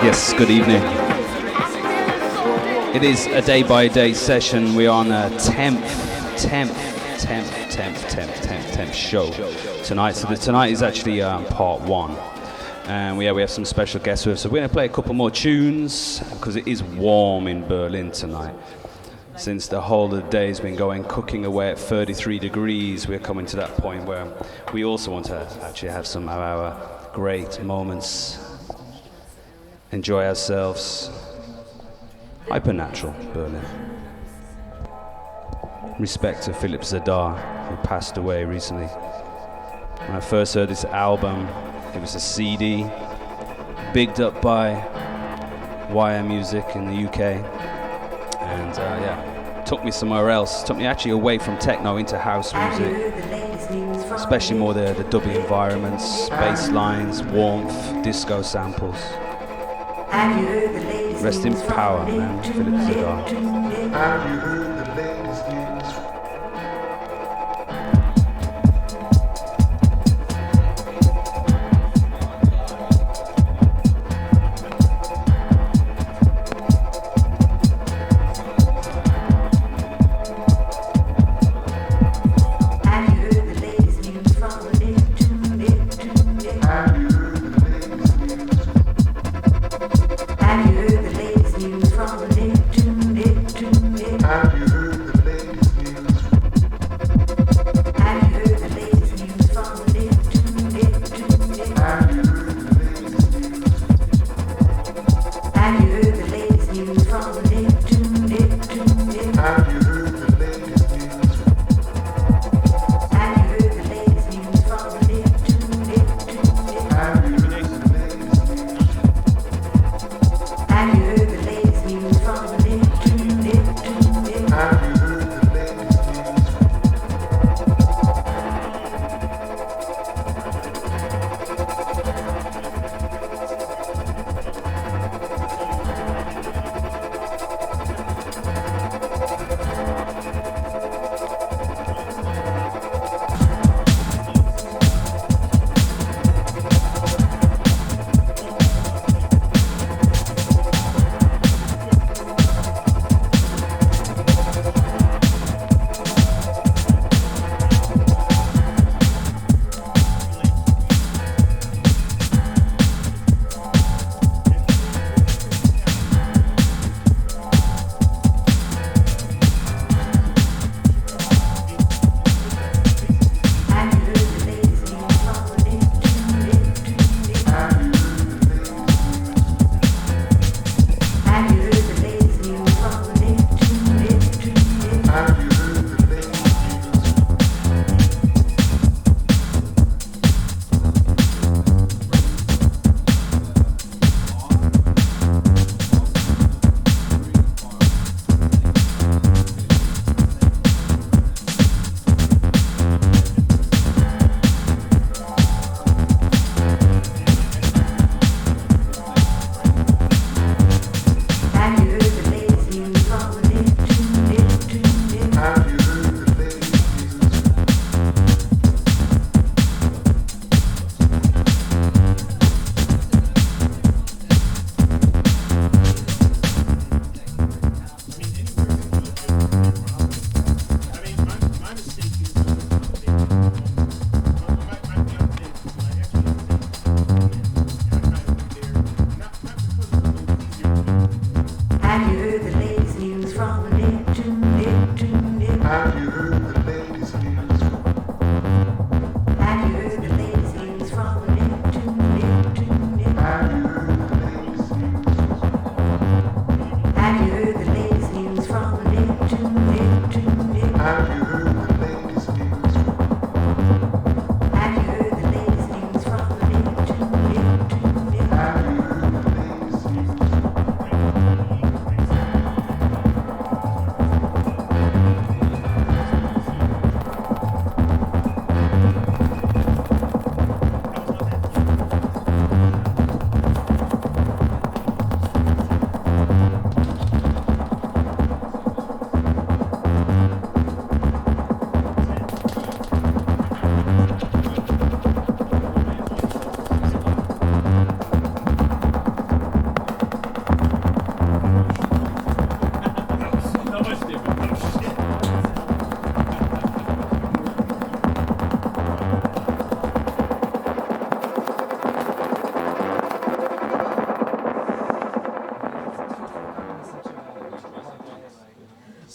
Yes, good evening. It is a day-by-day session. We're on a 10th show tonight. So tonight is actually part one. And we have some special guests with us. So we're going to play a couple more tunes because it is warm in Berlin tonight. Since the whole of the day has been going cooking away at 33 degrees, we're coming to that point where we also want to actually have some of our great moments, enjoy ourselves. Hypernatural.Berlin. Respect to Philippa, who passed away recently. When I first heard this album, it was a CD, bigged up by Wire Music in the UK. And took me somewhere else. Took me actually away from techno into house music, especially more the dubby environments, bass lines, warmth, disco samples. Rest in power, man, Philippa.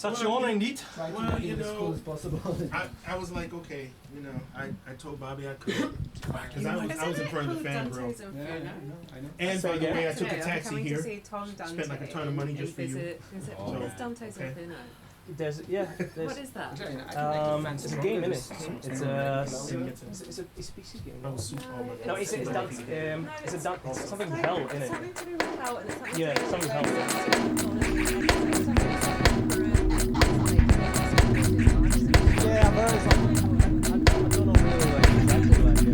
Such an honor indeed. Well, you know, as possible. I was like, okay, you know, I told Bobby I could, because I was in front of the fan, bro. I know. And by the way, I took a I'm taxi coming here. to see Tom Dante Spent like a ton of money just for you. What is Dante's okay. Inferno? There's What is that? it's a game, isn't it? It's a PC game. I was super, oh my God. No, it's it's something hell in it. Something to do with hell, and it's something Yeah, to do something hell. Yeah, I've heard it's like I don't know really like exactly like it.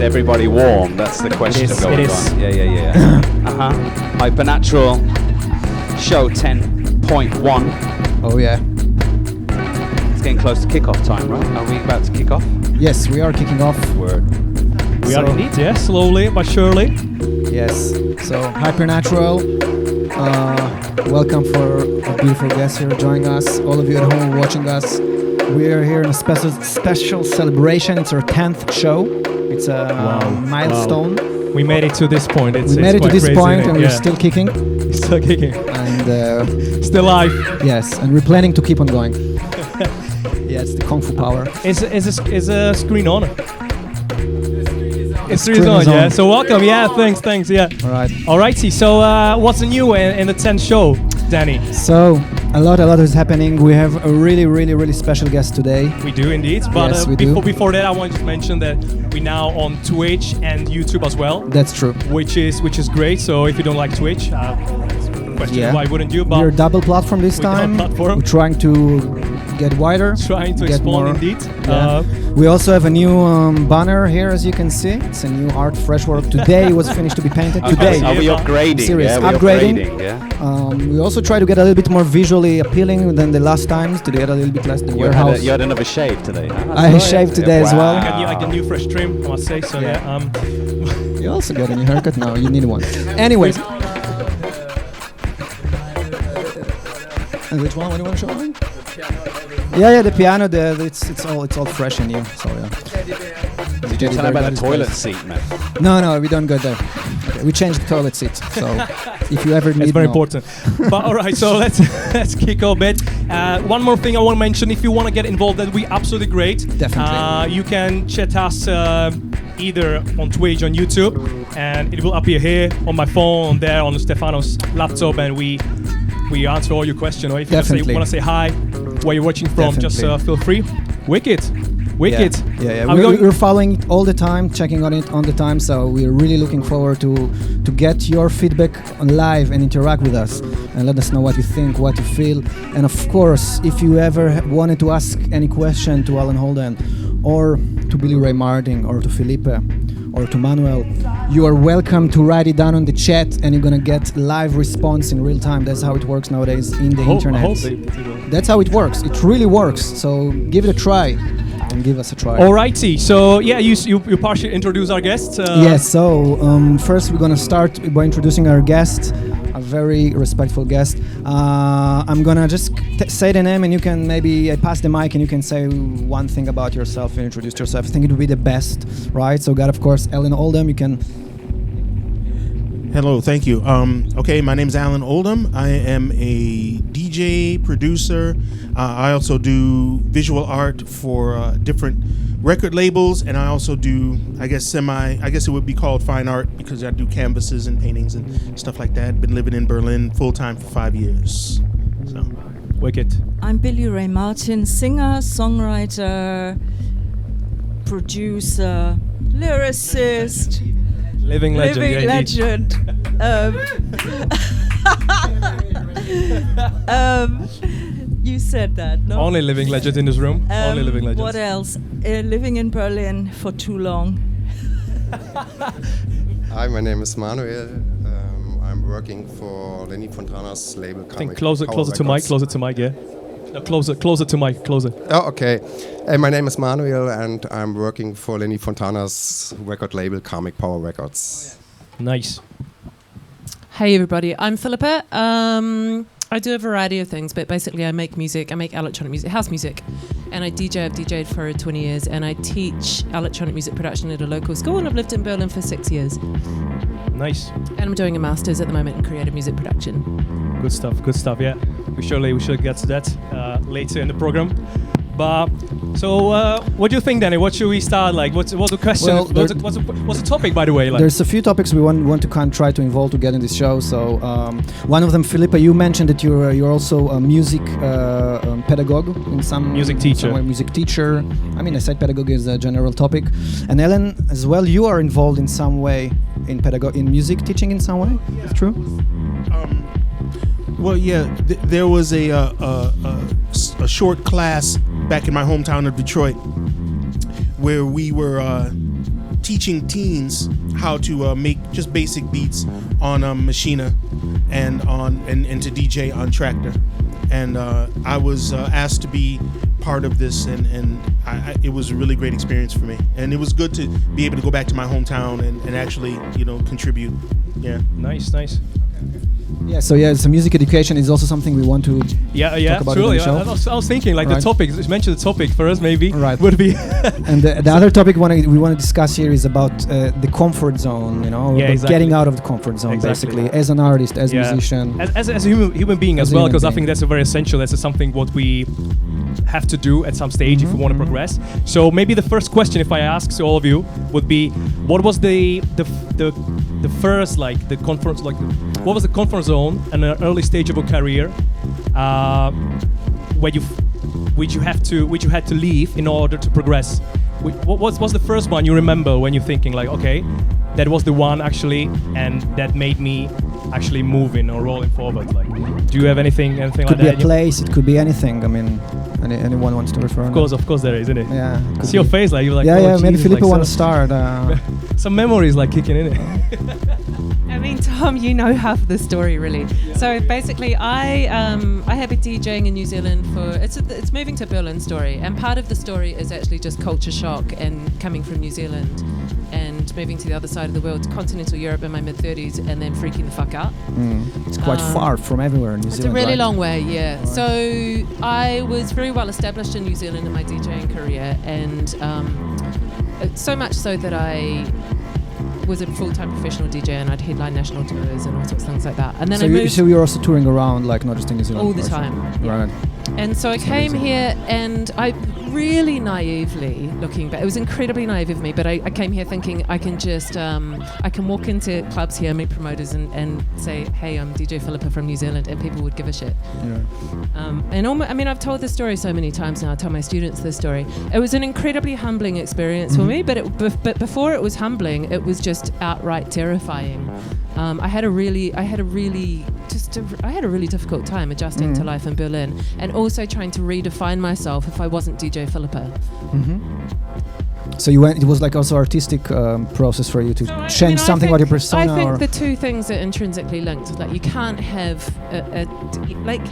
Everybody warm? That's the question going on. Yeah. Hypernatural show 10.1. Oh yeah. It's getting close to kickoff time, right? Are we about to kick off? Yes, we are kicking off. Word. We are indeed, yeah, slowly but surely. Yes. So Hypernatural, welcome for a beautiful guest here joining us. All of you at home watching us. We are here in a special celebration. It's our 10th show. It's a milestone. Wow. We made it to this point. We made it to this point, and we're still kicking. Still kicking. And still alive. Yes, and we're planning to keep on going. Yeah, it's the Kung Fu power. Is a screen on? It's screen on, is yeah. on. So welcome, yeah. Thanks, yeah. All right. Alrighty. So what's new in the 10th show, Danny? So a lot is happening. We have a really special guest today. We do indeed. But yes, before that, I want to mention that we're now on Twitch and YouTube as well. That's true. Which is great. So if you don't like Twitch, question why wouldn't you? But we're double platform this time. We're trying to get wider. Trying to expand indeed. Yeah. We also have a new banner here, as you can see. It's a new art, fresh work. Today it was finished to be painted. Today. Are we upgrading? Serious. Yeah, upgrading. Yeah. We also try to get a little bit more visually appealing than the last times to get a little bit less the warehouse. You had another shave today. Huh? I shaved today as well. I got a new fresh trim, I must say. So yeah. You also got a new haircut now. You need one. Anyways. And which one? What do you want to show me? Yeah, the piano. It's all fresh and new. So yeah. Did you tell them about the toilet seat, man? No, we don't go there. Okay, we changed the toilet seat. So if you ever need, it's very important. But all right, so let's kick off a bit. One more thing I want to mention: if you want to get involved, that'd be absolutely great. Definitely. You can chat us either on Twitch, on YouTube, and it will appear here on my phone, there on Stefano's laptop, and we answer all your questions. Or if you want to say hi, where you're watching from, just feel free. Wicked. Yeah. We're following it all the time, checking on it on the time. So we're really looking forward to get your feedback on live and interact with us and let us know what you think, what you feel. And of course, if you ever wanted to ask any question to Alan Oldham or to Billie Ray Martin or to Philippa, or to Manuel, you are welcome to write it down on the chat, and you're gonna get live response in real time. That's how it works nowadays in the internet. That's how it works. It really works. So give it a try. And give us a try. Alrighty, so yeah, you partially introduce our guests. Yes, so first we're gonna start by introducing our guest, a very respectful guest. I'm gonna just say the name, and you can maybe pass the mic, and you can say one thing about yourself and introduce yourself. I think it would be the best, right? So got, of course, Alan Oldham. You can. Hello, thank you. Okay, my name is Alan Oldham. I am a DJ, producer. I also do visual art for different record labels, and I also do, I guess it would be called fine art, because I do canvases and paintings and stuff like that. Been living in Berlin full-time for 5 years. So, wicked. I'm Billie Ray Martin, singer, songwriter, producer, lyricist. Living legend. Living legend. You said that, no? Only living legend in this room. Only living legends. What else? Living in Berlin for too long. Hi, my name is Manuel. I'm working for Lenny Fontana's label. I think closer to mic, yeah. No, closer to mic, closer. Oh, okay. My name is Manuel, and I'm working for Lenny Fontana's record label, Karmic Power Records. Nice. Hey everybody, I'm Philippa. I do a variety of things, but basically I make music. I make electronic music, house music, and I DJ. I've DJed for 20 years, and I teach electronic music production at a local school, and I've lived in Berlin for 6 years. Nice. And I'm doing a master's at the moment in creative music production. Good stuff, yeah. We should get to that later in the program. But so, what do you think, Danny? What should we start? Like, what's the question? Well, what's the topic, by the way? Like? There's a few topics we want to try to involve to get in this show. So, one of them, Philippa, you mentioned that you're also a music pedagogue in some music teacher. Music teacher. I mean, I said pedagogue is a general topic. And Ellen, as well, you are involved in some way in music teaching in some way. Yeah. Is true? Well, yeah, there was a short class back in my hometown of Detroit where we were teaching teens how to make just basic beats on Machina and to DJ on Tractor. And I was asked to be part of this, and it was a really great experience for me. And it was good to be able to go back to my hometown and actually, contribute. Yeah. Nice. Yeah, so music education is also something we want to talk about truly. in the show. I was thinking, like, the topic, mention the topic for us, maybe, would be... And the other topic we want to discuss here is about the comfort zone, getting out of the comfort zone, basically, as an artist, as a musician. As a human being as well, because I think that's very essential. That's something what we have to do at some stage if we want to progress. So maybe the first question, if I ask to all of you, would be, what was the first, like, the comfort, like, what was the comfort zone in an early stage of a career which you had to leave in order to progress? What was the first one you remember when you're thinking, like, okay, that was the one actually, and that made me actually moving or rolling forward? Like, do you have anything like that? It could be a place, it could be anything. I mean, anyone wants to refer. Of course there is, isn't it? Yeah. See your face, like, you're like, maybe Philippa wants to start. Some memories like kicking in it. I mean, Tom, you know half the story, really. So basically, I have been DJing in New Zealand for it's moving to Berlin story, and part of the story is actually just culture shock and coming from New Zealand and moving to the other side of the world, continental Europe in my mid-30s, and then freaking the fuck out. It's quite far from everywhere in New Zealand. It's a really long way, yeah. Right. So I was very well established in New Zealand in my DJing career, and so much so that I was a full-time professional DJ, and I'd headline national tours and all sorts of things like that. And then so you're also touring around, like, not just in New Zealand? All the time. Yeah. Right. And so I came here, and I really naively, looking back, it was incredibly naive of me, but I came here thinking I can just, I can walk into clubs here, meet promoters, and say, hey, I'm DJ Philippa from New Zealand, and people would give a shit. Yeah. I've told this story so many times now. I tell my students this story. It was an incredibly humbling experience for me, but before it was humbling, it was just outright terrifying. I had a really difficult time adjusting to life in Berlin, and also trying to redefine myself if I wasn't DJ Philippa. So you went. It was like also artistic process for you to change something about your persona. I think or the two things are intrinsically linked. Like you can't have like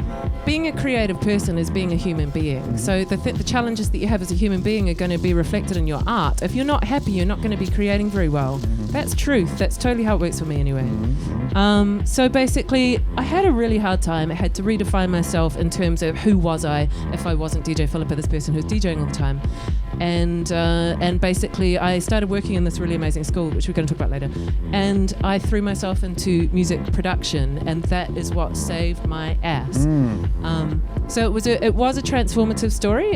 being a creative person is being a human being. So the challenges that you have as a human being are going to be reflected in your art. If you're not happy, you're not going to be creating very well. That's truth. That's totally how it works for me anyway. So basically, I had a really hard time. I had to redefine myself in terms of who was I if I wasn't DJ Philippa, this person who's DJing all the time. And basically I started working in this really amazing school, which we're going to talk about later, and I threw myself into music production, and that is what saved my ass. So it was a transformative story,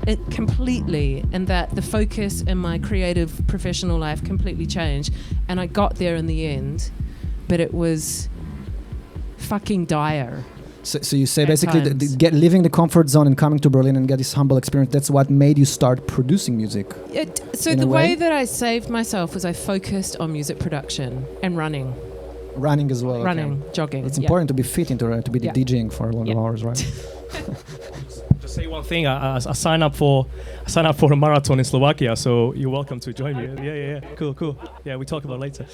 it completely, in that the focus in my creative professional life completely changed, and I got there in the end, but it was fucking dire. So you say basically leaving the comfort zone and coming to Berlin and get this humble experience, that's what made you start producing music? So the way that I saved myself was I focused on music production and running. Running as well. Running, jogging. It's important to be fit to be DJing for a lot of hours, right? Just say one thing. I signed up for a marathon in Slovakia, so you're welcome to join me. Yeah. Cool. Yeah, we talk about it later.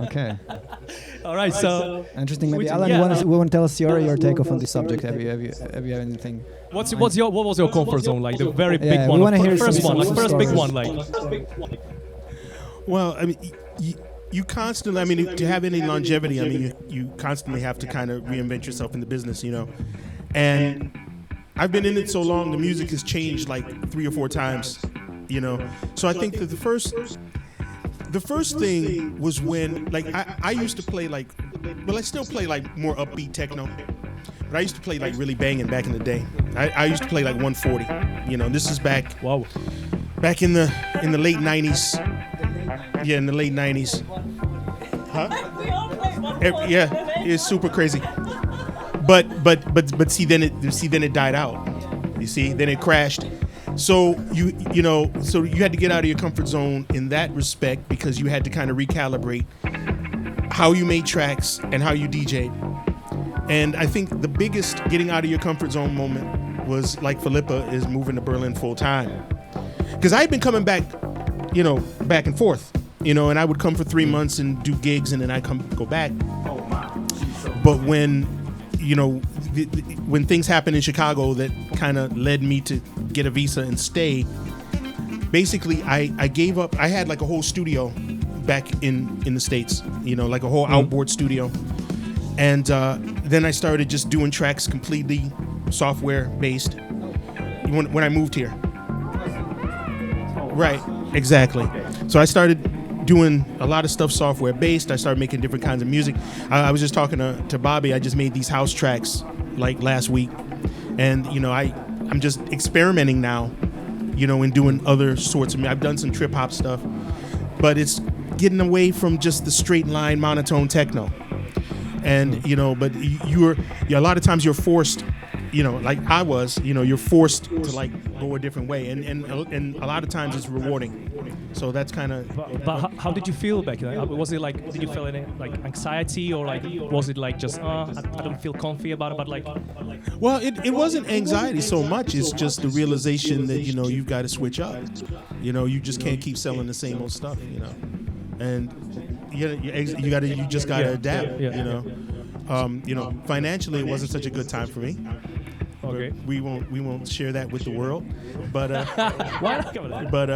Okay. All right. So interesting. Maybe Alan, you want to tell us your takeoff on this subject? Have you anything? What was your comfort zone like? The very big one. We want to hear first one, like first big one, like. Well, I mean, you constantly. I mean, to have any longevity, I mean, you constantly have to kind of reinvent yourself in the business, you know, and I've been in it so long, the music has changed like 3 or 4 times, you know. So I think that the first thing was when, like, I used to play like, well, I still play like more upbeat techno, but I used to play like really banging back in the day. I used to play like 140, you know. This is back in the late 90s. Yeah, in the late 90s. Huh? Yeah, it's super crazy. But see, then it died out. You see, then it crashed. So you had to get out of your comfort zone in that respect, because you had to kind of recalibrate how you made tracks and how you DJ'd. And I think the biggest getting out of your comfort zone moment was like Philippa is moving to Berlin full time, because I had been coming back, you know, back and forth, you know, and I would come for 3 months and do gigs, and then I go back. But when you know, when things happened in Chicago that kind of led me to get a visa and stay, basically I gave up. I had like a whole studio back in the States, you know, like a whole outboard studio. And then I started just doing tracks completely software based when I moved here. Right, exactly. So I started doing a lot of stuff software based. I started making different kinds of music. I was just talking to Bobby. I just made these house tracks like last week, and you know I'm just experimenting now, you know, and doing other sorts of. I've done some trip hop stuff, but it's getting away from just the straight line monotone techno, and you know, but a lot of times you're forced. You know, like I was, you know, you're forced to like go a different way, and a lot of times it's rewarding. So that's kind of. But how did you feel back then? Was it like, did you feel any like anxiety, or like was it like just I don't feel comfy about it, but like? Well, it wasn't anxiety so much. It's just the realization that, you know, you've got to switch up. You know, you just can't keep selling the same old stuff. You know, and you just gotta adapt. You know. You know, financially, it wasn't such a good time for me. Okay. We won't share that with the world, but why not cover that? But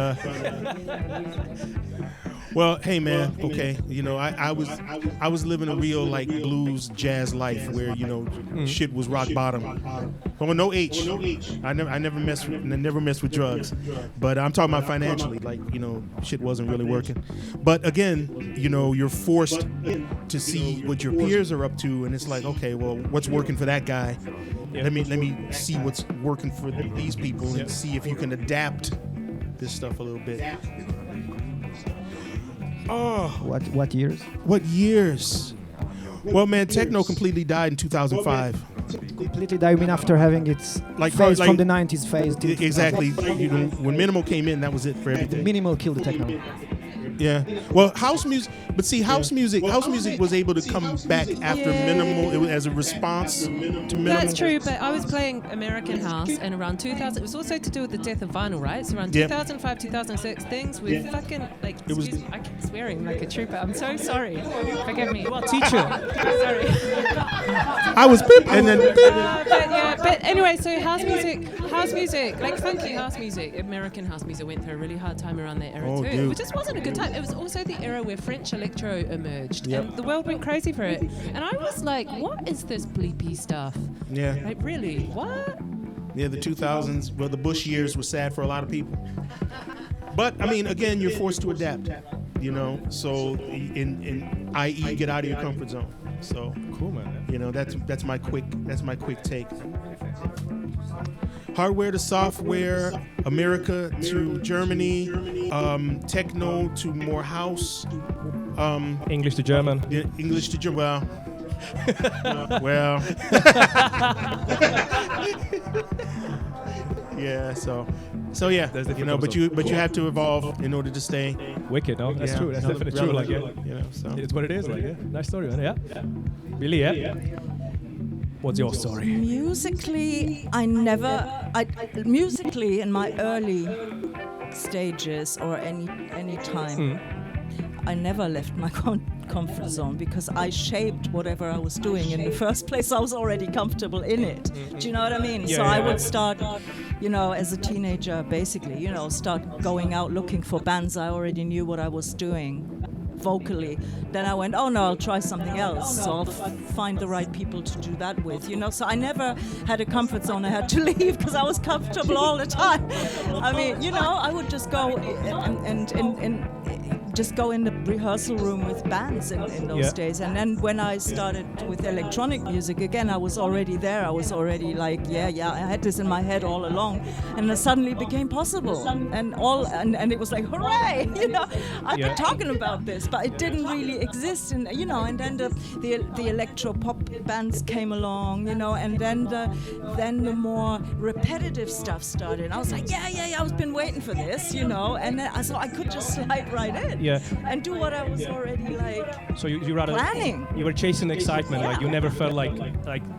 well, hey man, okay, you know, I was living a real like blues jazz life where, you know, shit was rock bottom. Well, no H. I never messed with drugs, but I'm talking about financially, like, you know, shit wasn't really working. But again, you know, you're forced to see what your peers are up to, and it's like, okay, well, what's working for that guy? Let me see what's working for these people, and see if you can adapt this stuff a little bit. Oh, what years? What years? Well, man, techno completely died in 2005. Completely died. I mean, after having its phase from the 90s phase. Exactly. You know, when Minimal came in, that was it for everything. Minimal killed the techno. Yeah. Well, house music, but see, house music was able to come back after minimal. It was as a response to minimal. That's true, but I was playing American House, and around 2000, it was also to do with the death of vinyl, right? So around 2005, 2006, things with fucking, like, I keep swearing like a trooper. I'm so sorry. Forgive me. Well, teacher. Sorry. I was pip, and then but anyway, so house music, like funky house music, American house music went through a really hard time around that era too. Dude. It just wasn't a good time. It was also the era where French electro emerged, and the world went crazy for it. And I was like, what is this bleepy stuff? Yeah. Like, really? What? Yeah, the 2000s, well, the Bush years were sad for a lot of people. But, I mean, again, you're forced to adapt, you know, so in i.e. get out of your comfort zone. So, cool, man. You know, that's my quick take. Hardware to software, America to Germany, techno to more house. English to German. Yeah, English to German. Well. Yeah, so yeah, you know, but you have to evolve in order to stay. Wicked, no? That's true. That's definitely true. Like, you know, so it's what it is. Like, nice story, man. Yeah. Billie, yeah. What's your story? Musically, musically in my early stages or any time, I never left my comfort zone because I shaped whatever I was doing. In the first place, I was already comfortable in it. Do you know what I mean? Yeah, so yeah, I would start, you know, as a teenager, basically, you know, start going out looking for bands. I already knew what I was doing vocally. Then I went, oh no, I'll try something else. So I'll find the right people to do that with, you know. So I never had a comfort zone I had to leave because I was comfortable all the time. I mean, you know, I would just go and just go in the rehearsal room with bands in those days. And then when I started with electronic music, again, I was already there. I was already like, I had this in my head all along. And it suddenly became possible. And it was like, hooray! You know, I've been talking about this, but it didn't really exist. And, you know, and then the electro pop bands came along, you know, and then the more repetitive stuff started. And I was like, I've been waiting for this, you know, and then so I could just slide right in. And do what I was already like. So you rather planning. You were chasing excitement, like you never felt like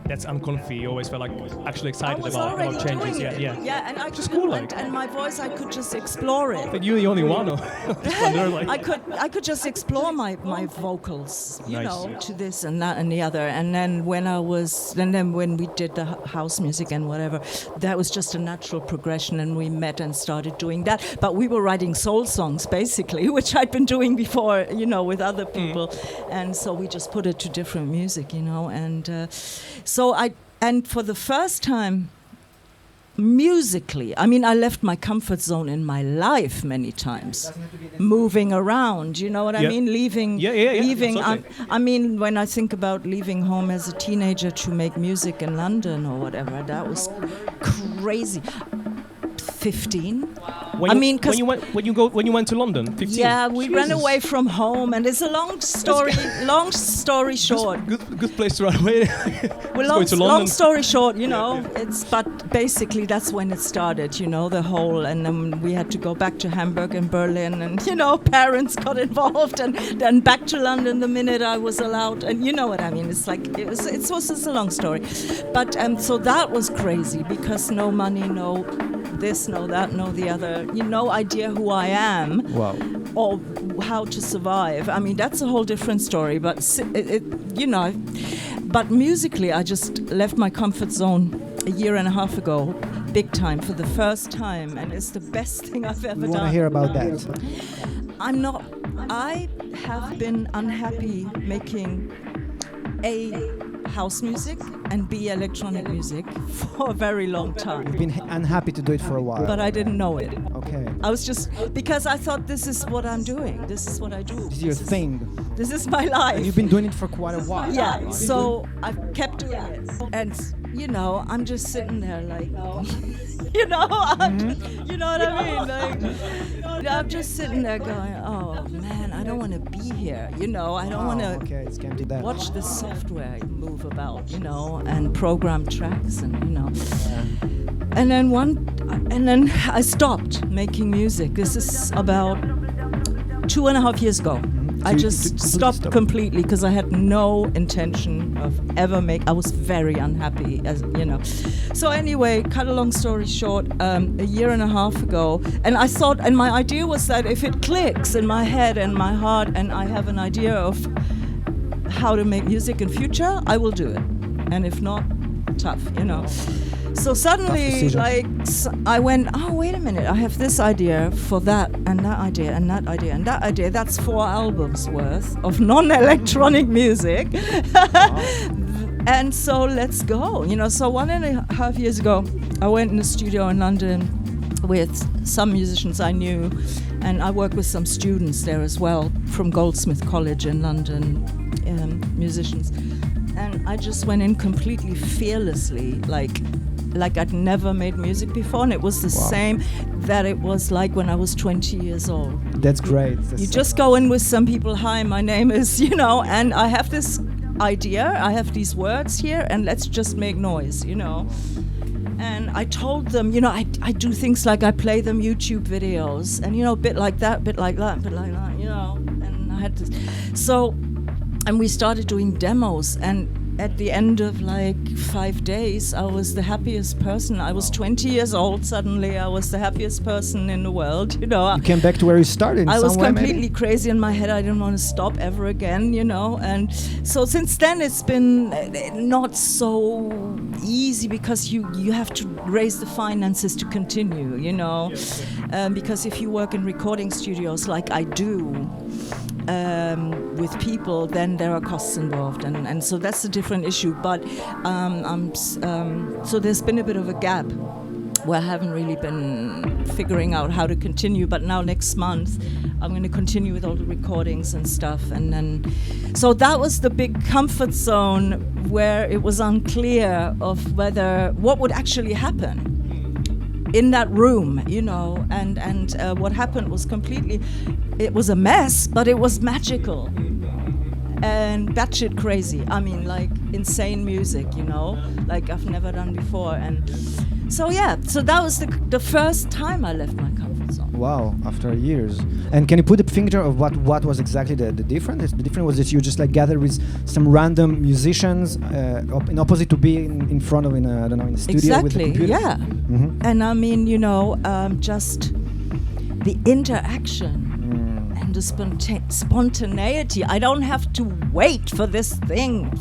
that's uncomfy. You always felt like actually excited about changes. Yeah, and I just cool, like. And my voice, I could just explore it. But you're the only one. I could just explore my vocals, you know, to this and that and the other. And then when we did the house music and whatever, that was just a natural progression, and we met and started doing that. But we were writing soul songs basically, which I'd been doing before, you know, with other people, and so we just put it to different music, you know, and and for the first time, musically, I mean, I left my comfort zone in my life many times, moving around, you know what I mean, leaving. I mean, when I think about leaving home as a teenager to make music in London or whatever, that was crazy. 15. When you went to London, 15. Yeah, we ran away from home, and it's a long story. Long story short. Good place to run away. Well, long story short, you know, but basically that's when it started, you know, the whole, and then we had to go back to Hamburg and Berlin, and you know, parents got involved, and then back to London the minute I was allowed, and you know what I mean. It's like it's a long story, but so that was crazy because no money, no this, no that, no the other, no idea who I am. Wow. Or how to survive. I mean, that's a whole different story, but you know, but musically I just left my comfort zone a year and a half ago, big time, for the first time, and it's the best thing I've ever done. Want to hear about that? I have been unhappy making house music and electronic music for a very long time. You've been unhappy to do it for a while. But I didn't know it. Okay. I was just, because I thought this is what I'm doing. This is what I do. This is your thing. This is my life. And you've been doing it for quite a while. Yeah, so I've kept doing it. And, you know, I'm just sitting there like, you know, you know what I mean? Like, I'm just sitting there going, oh man, I don't want to be here. You know, I don't want to watch the software move about, you know, and program tracks and, you know. And then I stopped making music. This is about 2.5 years ago. I just stopped completely because I had no intention of ever I was very unhappy, as you know. So anyway, cut a long story short, a year and a half ago, and I thought, and my idea was that if it clicks in my head and my heart, and I have an idea of how to make music in future, I will do it. And if not, tough, you know. So suddenly, I went, oh, wait a minute, I have this idea for that, and that idea, and that idea, and that idea. That's 4 albums worth of non-electronic music. And so let's go. You know, so 1.5 years ago, I went in the studio in London with some musicians I knew, and I worked with some students there as well from Goldsmith College in London, musicians. And I just went in completely fearlessly, like I'd never made music before, and it was the same that it was like when I was 20 years old. That's great. You just go in with some people, hi, my name is, you know, and I have this idea, I have these words here, and let's just make noise, you know. And I told them, you know, I do things like I play them YouTube videos, and, you know, a bit like that, bit like that, bit like that, you know. And I had to, and we started doing demos, and at the end of like 5 days, I was the happiest person. I was 20 years old. Suddenly, I was the happiest person in the world. You know, you came back to where you started. I was completely crazy in my head. I didn't want to stop ever again. You know, and so since then, it's been not so easy because you have to raise the finances to continue. You know, because if you work in recording studios like I do. With people, then there are costs involved, and so that's a different issue. But so there's been a bit of a gap where I haven't really been figuring out how to continue. But now next month, I'm going to continue with all the recordings and stuff, and then so that was the big comfort zone where it was unclear of what would actually happen in that room, you know, and what happened was it was a mess, but it was magical and batshit crazy. I mean, like insane music, you know, like I've never done before. And so so that was the first time I left my comfort zone. Wow, after years. And can you put a finger of what was exactly the difference? The difference was that you just like gathered with some random musicians in opposite to being in front of in a studio with the computer. Yeah. Mm-hmm. And I mean, you know, just the interaction and the spontaneity. I don't have to wait for this thing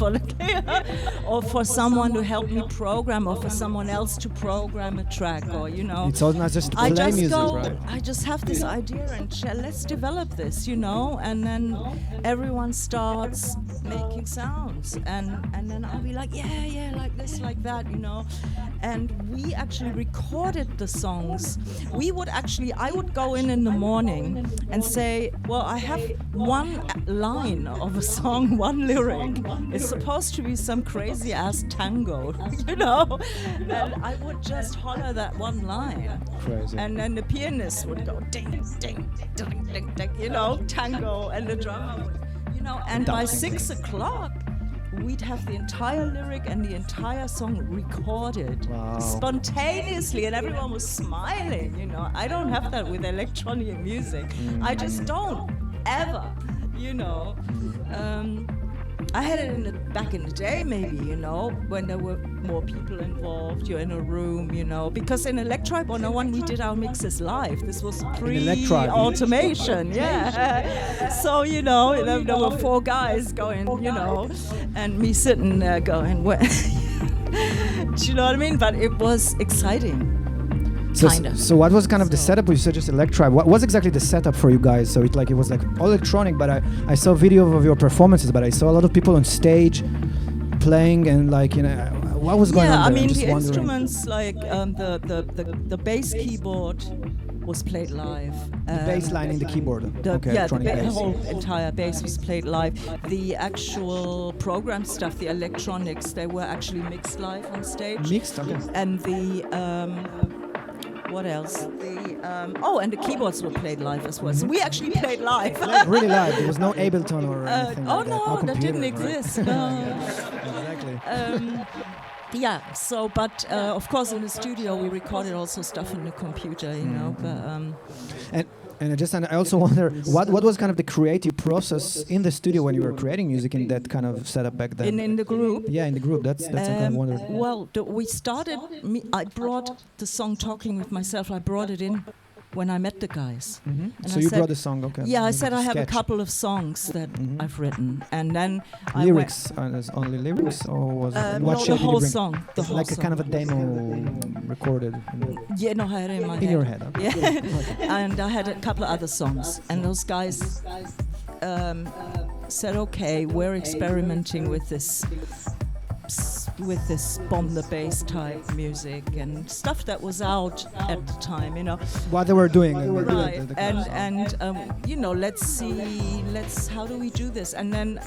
or for someone to help me program or for someone else to program a track, or, you know. It's all not just play music, right? I just have this idea and let's develop this, you know, and then everyone starts making sounds and then I'll be like, yeah, like this, like that, you know. And we actually recorded the songs. I would go in the morning and say, well, I have one line of a song, one lyric. It's supposed to be some crazy ass tango, you know. And I would just holler that one line. Crazy. And then the pianist would go ding, ding, ding, ding, ding, you know, tango, and the drummer would, you know. And by 6 o'clock, we'd have the entire lyric and the entire song recorded spontaneously, and everyone was smiling, you know. I don't have that with electronic music. I just don't, ever, you know. I had it back in the day, maybe, you know, when there were more people involved, you're in a room, you know, because in Electribe 101 we did our mixes live. This was pre-automation, yeah. So, you know, there were 4 guys going, you know, and me sitting there going, what? Do you know what I mean? But it was exciting. So what was kind of the setup? You said just Electribe. What was exactly the setup for you guys? So it was like all electronic, but I saw video of your performances, but I saw a lot of people on stage playing, and like, you know, what was going on there? Yeah, I mean, the instruments, like the bass keyboard was played live. The bass line in the keyboard. The whole entire bass was played live. The actual program stuff, the electronics, they were actually mixed live on stage. Mixed, okay. And what else? And the keyboards were played live as well. So we actually played live. Really live. There was no Ableton or anything like that. No, that didn't exist. No. Exactly. Yeah. So, but of course, in the studio we recorded also stuff in the computer, you know. But and I also wonder what was kind of the creative process in the studio when you were creating music in that kind of setup back then. In the group. Yeah, in the group. That's some kind of wonder. Well, we started. I brought the song "Talking with Myself." I brought it in when I met the guys. Mm-hmm. So you brought the song, okay? Yeah, I said I have a sketch. couple of songs that I've written, and then lyrics. There's only lyrics, or was it what no, shape the whole did you bring? song. The whole like song. a kind of a demo recorded. Yeah, no, I had it in my head. In your head. Okay. Yeah, and I had a couple of other songs, and those guys said, "Okay, we're experimenting with this bomb the bass type music and stuff that was out at the time, you know." What they were doing. Right, and you know, let's how do we do this? And then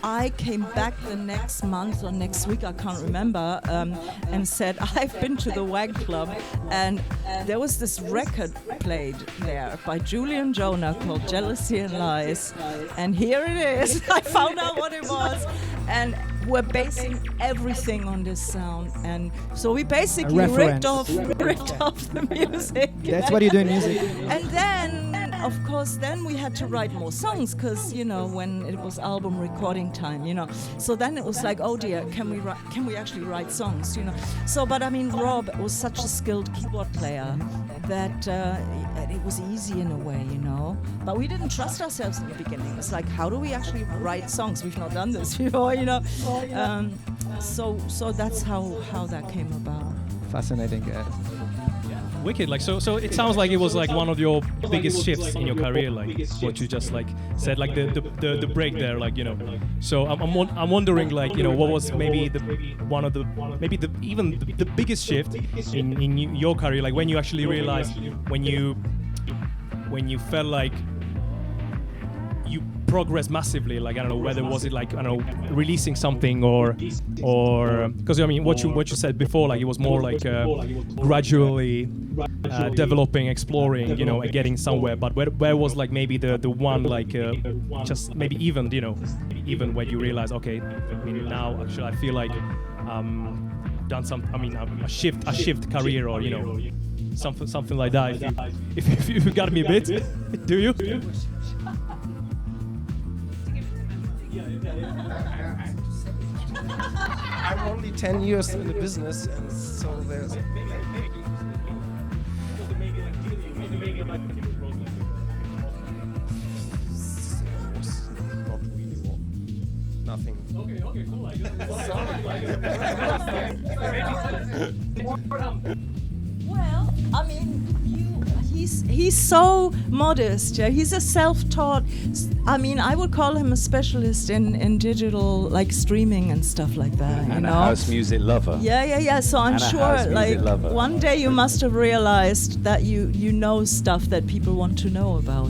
I came back the next month or next week, I can't remember, and said, I've been to the WAG Club, and there was this record played there by Julian Jonah called Jealousy and Lies, and here it is. I found out what it was, and we're basing everything on this sound, and so we basically ripped off the music. That's what you do in music. And then, of course, then we had to write more songs, because, you know, when it was album recording time, you know. So then it was like, oh dear, can we actually write songs, you know? So, but I mean, Rob was such a skilled keyboard player that it was easy in a way, you know. But we didn't trust ourselves in the beginning. It's like, how do we actually write songs? We've not done this before, you know. So that's how that came about. Fascinating. Wicked. Like so it sounds like it was like one of your biggest shifts in your career, like what you just like said, like the break there, like, you know. So I'm wondering, like, you know, what was maybe the biggest shift in your career, like when you actually realized, when you felt like you progressed massively, like, I don't know, whether was it like, I don't know, releasing something or because I mean what you said before, like it was more like gradually developing, exploring, you know, and getting somewhere. But where was like maybe the one, like just maybe even, you know, even when you realize, okay, I mean, now actually I feel like done some, I mean, a shift career, or, you know, something like that. If you got me a bit, do you? I'm only 10 years in the business, and so there's... Not really nothing. Okay, cool. Well, I mean, he's so modest. Yeah, he's a self-taught. I mean, I would call him a specialist in digital, like streaming and stuff like that. And you a know? house music lover. Yeah. So I'm And a sure, house music like, lover. one day you must have realized that you know stuff that people want to know about.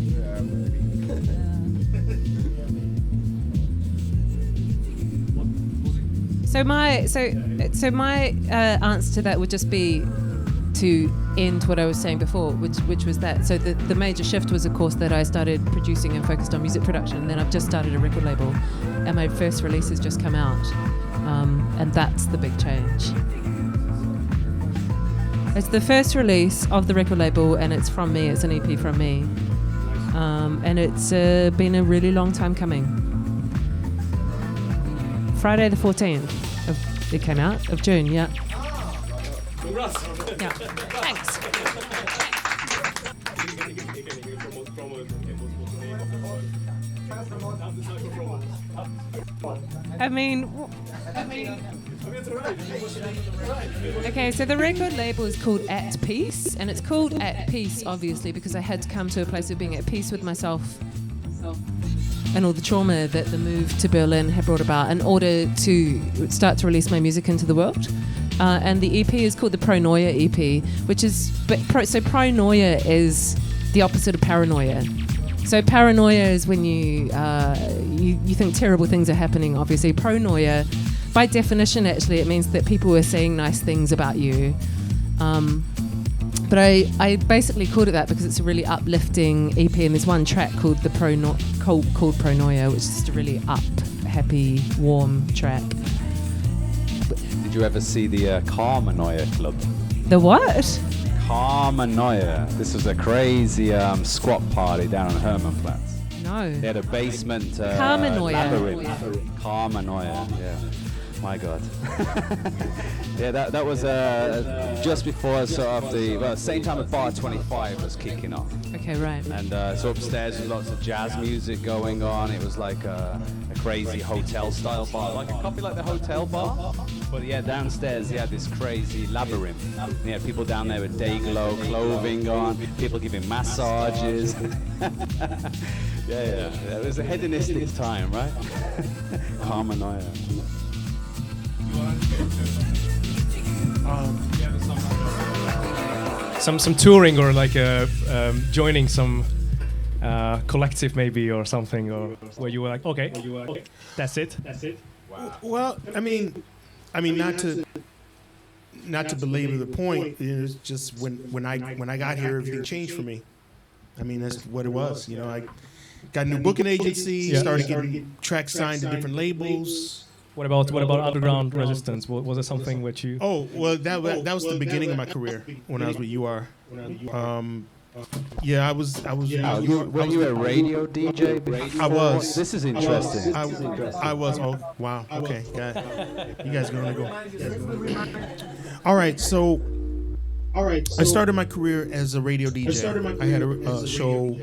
So my answer to that would just be to end what I was saying before, which was that. So the major shift was, of course, that I started producing and focused on music production. And then I've just started a record label, and my first release has just come out, and that's the big change. It's the first release of the record label, and it's from me. It's an EP from me, and it's been a really long time coming. Friday the 14th it came out of June. Yeah. Yeah. Thanks. I mean, okay, so the record label is called At Peace, and it's called At Peace obviously because I had to come to a place of being at peace with myself and all the trauma that the move to Berlin had brought about in order to start to release my music into the world. And the EP is called the Pronoia EP, which is, so Pronoia is the opposite of paranoia. So paranoia is when you think terrible things are happening, obviously. Pronoia, by definition, actually, it means that people are saying nice things about you. But I basically called it that because it's a really uplifting EP, and there's one track called called Pronoia, which is just a really happy, warm track. you ever see the Karmanoia Club? The what? Karmanoia. This was a crazy squat party down on Hermannplatz. No. They had a basement Karmanoia. labyrinth. Karmanoia, yeah. My God. Yeah, that was just before sort of the same time as Bar 25 was kicking off. Okay, right. And so upstairs with lots of jazz music going on. It was like a crazy hotel-style bar, like a copy like the hotel bar. But yeah, downstairs you had this crazy labyrinth. You had people down there with day-glow clothing on, people giving massages. Yeah. It was a hedonistic time, right? Karmanoia. Some touring or like joining some collective maybe or something, or where you were like, okay, that's it. Wow. Well, I mean, not to belabor the point. It's just when I got here, everything changed for me. I mean, that's what it was. You know, I got a new booking agency, started getting tracks signed to different labels. What about Underground Resistance? Was it something which you? Oh well, that was the beginning of my career when I was with UR. Yeah, I was. Were you a radio DJ? I was. This is interesting. I was. Oh wow. Okay. You guys gonna go. All right. So I started my career as a radio DJ. I had a show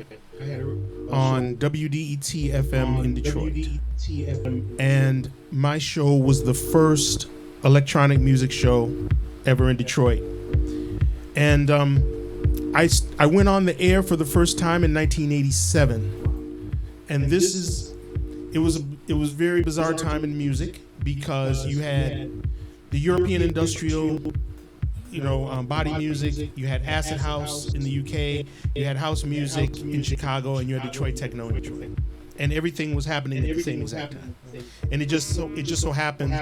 on WDET FM in Detroit. And my show was the first electronic music show ever in Detroit. And I went on the air for the first time in 1987. And it was a very bizarre time in music because you had the European industrial body music, you had acid house in the UK, you had house music in Chicago, and you had Detroit techno in Detroit. And everything was happening at the same exact time. And it just so happened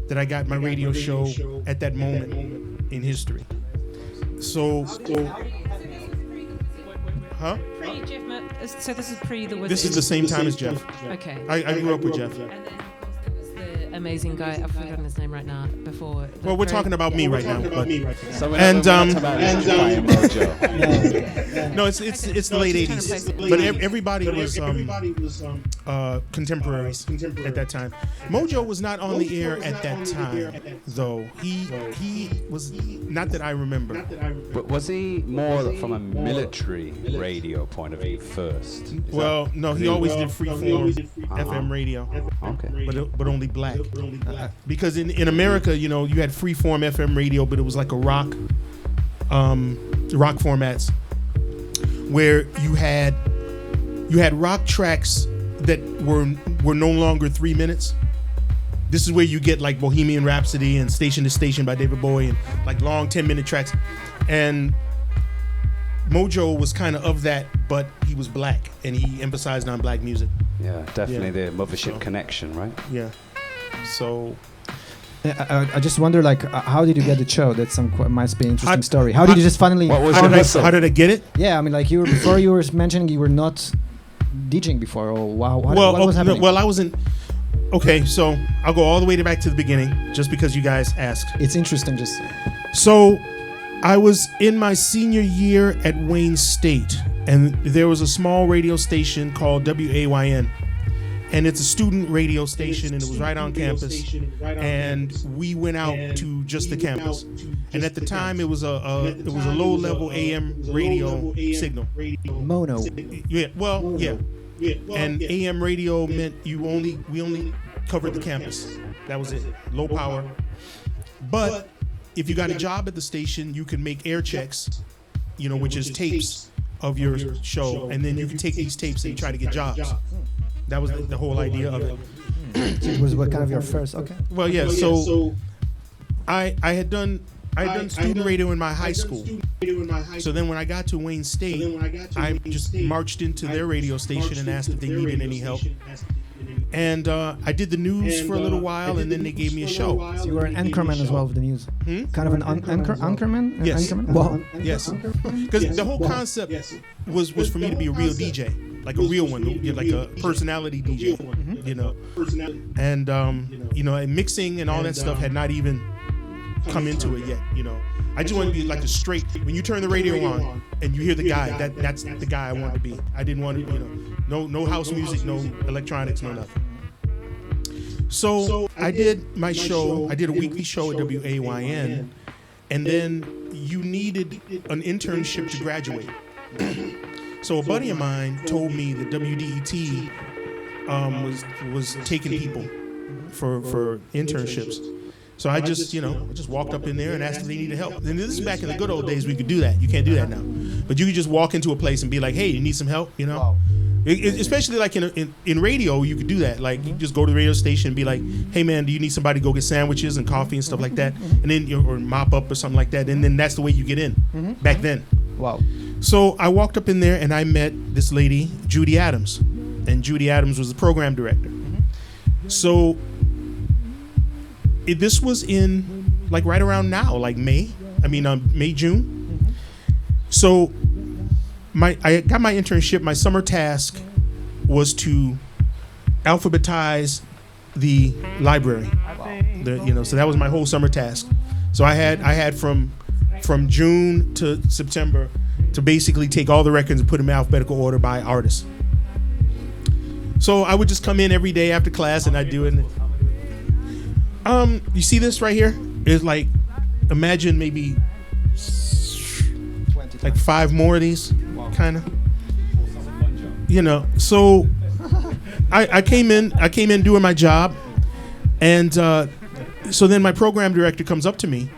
that I got my radio show at that moment in history. So, huh? So this is pre the. This is the same time as Jeff. Okay. I grew up with Jeff. And then of course there was the amazing guy. I've forgotten his name right now. Before. Well, we're talking about me right now. No, it's the late '80s. But everybody was contemporaries at that time. Mojo was not on the air at that time, though. He was not that I remember. But was he more from a military radio point of view first? Well, no, he always did freeform FM radio. Okay. But only black. Because in America, you had freeform FM radio, but it was like a rock formats where you had rock tracks that were no longer 3 minutes. This is where you get like Bohemian Rhapsody and Station to Station by David Bowie and like long 10-minute tracks. And Mojo was kind of that, but he was black and he emphasized on black music. Yeah, definitely the mothership connection, right? Yeah. So I just wonder, like, how did you get the show? That's might be an interesting story. How did you just finally? How did I get it? Yeah, I mean, like before you were mentioning you were not DJing before. Oh wow! What was happening? Well, I wasn't. Okay, so I'll go all the way back to the beginning, just because you guys asked. It's interesting, just. So, I was in my senior year at Wayne State, and there was a small radio station called WAYN. And it's a student radio station, and it was right on campus. And we went out to just the campus. And at the time, it was a low-level AM radio signal. Mono. Yeah. Well, yeah. And AM radio meant we only covered the campus. That was it. Low power. But if you got a job at the station, you could make air checks, which is tapes of your show, and then you can take these tapes and try to get jobs. That was the whole idea of it. It was what kind of your first? Okay. Well, yeah. So I had done student radio in my high school. So then when I got to Wayne State, I just marched into their radio station and asked if they needed any help. And I did the news for a little while, and then they gave me a show. So you were an anchorman as well with the news. Kind of an anchorman? Yes. Anchorman? Well, yes. Because the whole concept was for me to be a real DJ. Like a real one, like a personality DJ, And mixing and all that stuff had not even come into it yet. I just wanted to be like the straight. When you turn the radio on and you hear the guy, that's the guy I wanted to be. I didn't want to, no house music, no electronics, no nothing. So I did my show. I did a weekly show at WAYN, and then you needed an internship to graduate. So a buddy of mine told me that WDET was taking people for internships. So I just walked up in there and asked if they needed help. And this is back in the good old days. We could do that. You can't do that now. But you could just walk into a place and be like, "Hey, you need some help?" Wow. Especially like in radio, you could do that. Like you just go to the radio station and be like, "Hey man, do you need somebody to go get sandwiches and coffee and stuff like that?" And then or mop up or something like that. And then that's the way you get in. Back then. Wow. So I walked up in there and I met this lady, Judy Adams, and Judy Adams was the program director. So this was in like right around now, like May, June. So I got my internship. My summer task was to alphabetize the library. So that was my whole summer task. So I had from June to September to basically take all the records and put them in alphabetical order by artist. So I would just come in every day after class and I'd do it. You see this right here? It's like, imagine maybe like 5 more of these, kind of. So I came in doing my job, and so then my program director comes up to me,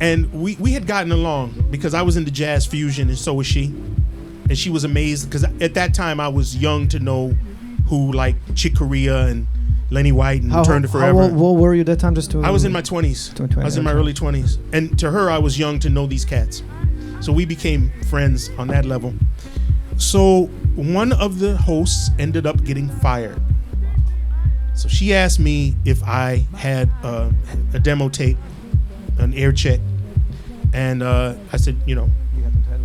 and we had gotten along because I was into jazz fusion and so was she, and she was amazed because at that time I was young to know who like Chick Corea and Lenny White and Turn to Forever. How old were you that time? I was in my 20s. I was in my early 20s, and to her I was young to know these cats, so we became friends on that level. So one of the hosts ended up getting fired. So she asked me if I had a demo tape, an air check, and I said, here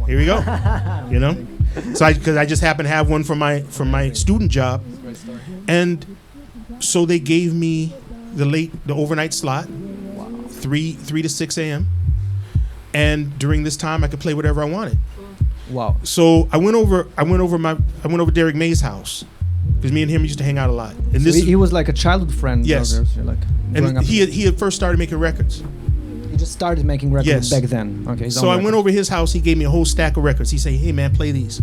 we go, So because I just happened to have one from my student job, and so they gave me the overnight slot, 3 to 6 a.m. And during this time I could play whatever I wanted. Wow. So I went over Derek May's house because me and him used to hang out a lot. And so he was like a childhood friend. Yes. Of yours. You're like and he had first started making records. He just started making records back then. Okay. So I went over his house. He gave me a whole stack of records. He said, "Hey man, play these."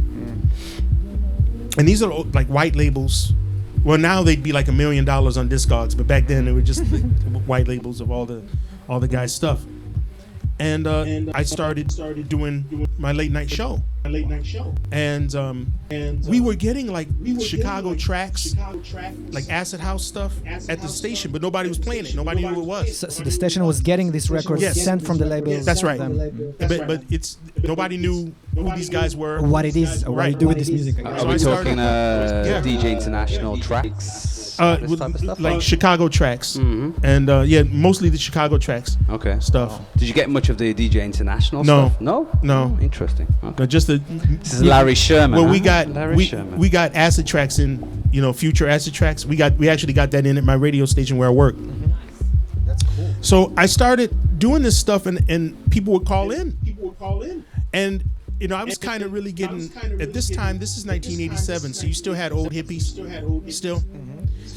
And these are like white labels. Well, now they'd be like $1 million on Discogs, but back then they were just white labels of all the guys' stuff. And I started doing my late night show. And we were getting like Chicago tracks, like acid house stuff at the station, but nobody was playing it. Nobody knew who it was. So the station was getting these records sent from the labels. That's right. But it's nobody knew who these guys were. What it is, or what you do with this music. Are we talking DJ International tracks? This type of stuff? Like Chicago tracks, and mostly the Chicago tracks. Okay. Stuff. Did you get much of the DJ International stuff? No. No. Interesting. Okay. Just the. This is Larry Sherman. Well, huh? we got acid tracks in, future acid tracks. We actually got that in at my radio station where I work. That's cool. So I started doing this stuff, and people would call in. And I was kind of really getting at this time. This is 1987, so you still had old hippies, still.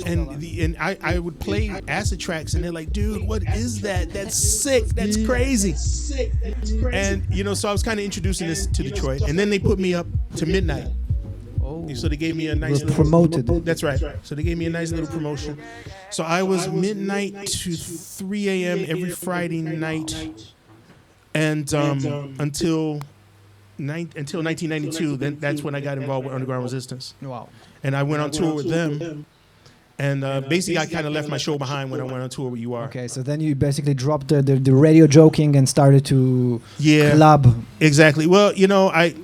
And I would play acid tracks, and they're like, "Dude, what is that? That's sick. That's crazy." And so I was kind of introducing this to Detroit, and then they put me up to midnight. So they gave me a nice little promoted. That's right. So they gave me a nice little promotion. So I was midnight to 3 a.m. every Friday night, and until 1992. Then that's when I got involved with Underground Resistance. Wow. And I went on tour with them. And basically, I kind of left my show behind when I went on tour with UR. Okay, so then you basically dropped the radio joking and started to club. Exactly. Well, I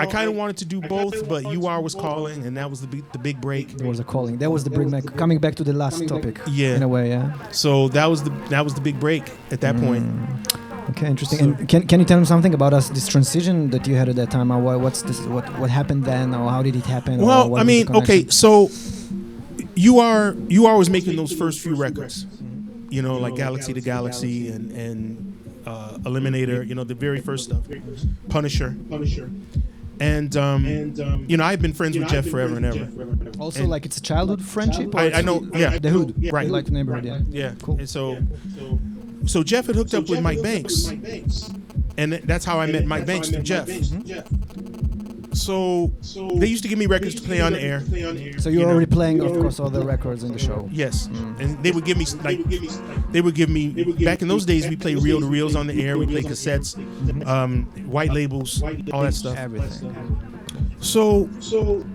kind of wanted to do both, but UR was calling, and that was the big break. There was a calling. That was the big break. Coming back to the last topic. Yeah. In a way, yeah. So that was the big break at that point. Okay, interesting. And can you tell me something about this transition that you had at that time? Or what happened then, or how did it happen? Well, I mean, okay, so UR was making those first few records, you know, like Galaxy to Galaxy and Eliminator, you know, the very first stuff, Punisher. And you know, I've been friends with Jeff forever and ever. Also, and like it's a childhood friendship. Or I know, yeah, the hood, right? Like the neighborhood, yeah. Yeah, Cool. And so Jeff had hooked up with Mike Banks, and that's how I met Mike Banks through Jeff. So they used to give me records to play on the air. So you're already playing, of course, all the records in the show. Yes, and they would give me back in those days we played reel to reels on the air. We played cassettes, white labels, all that stuff. Everything. So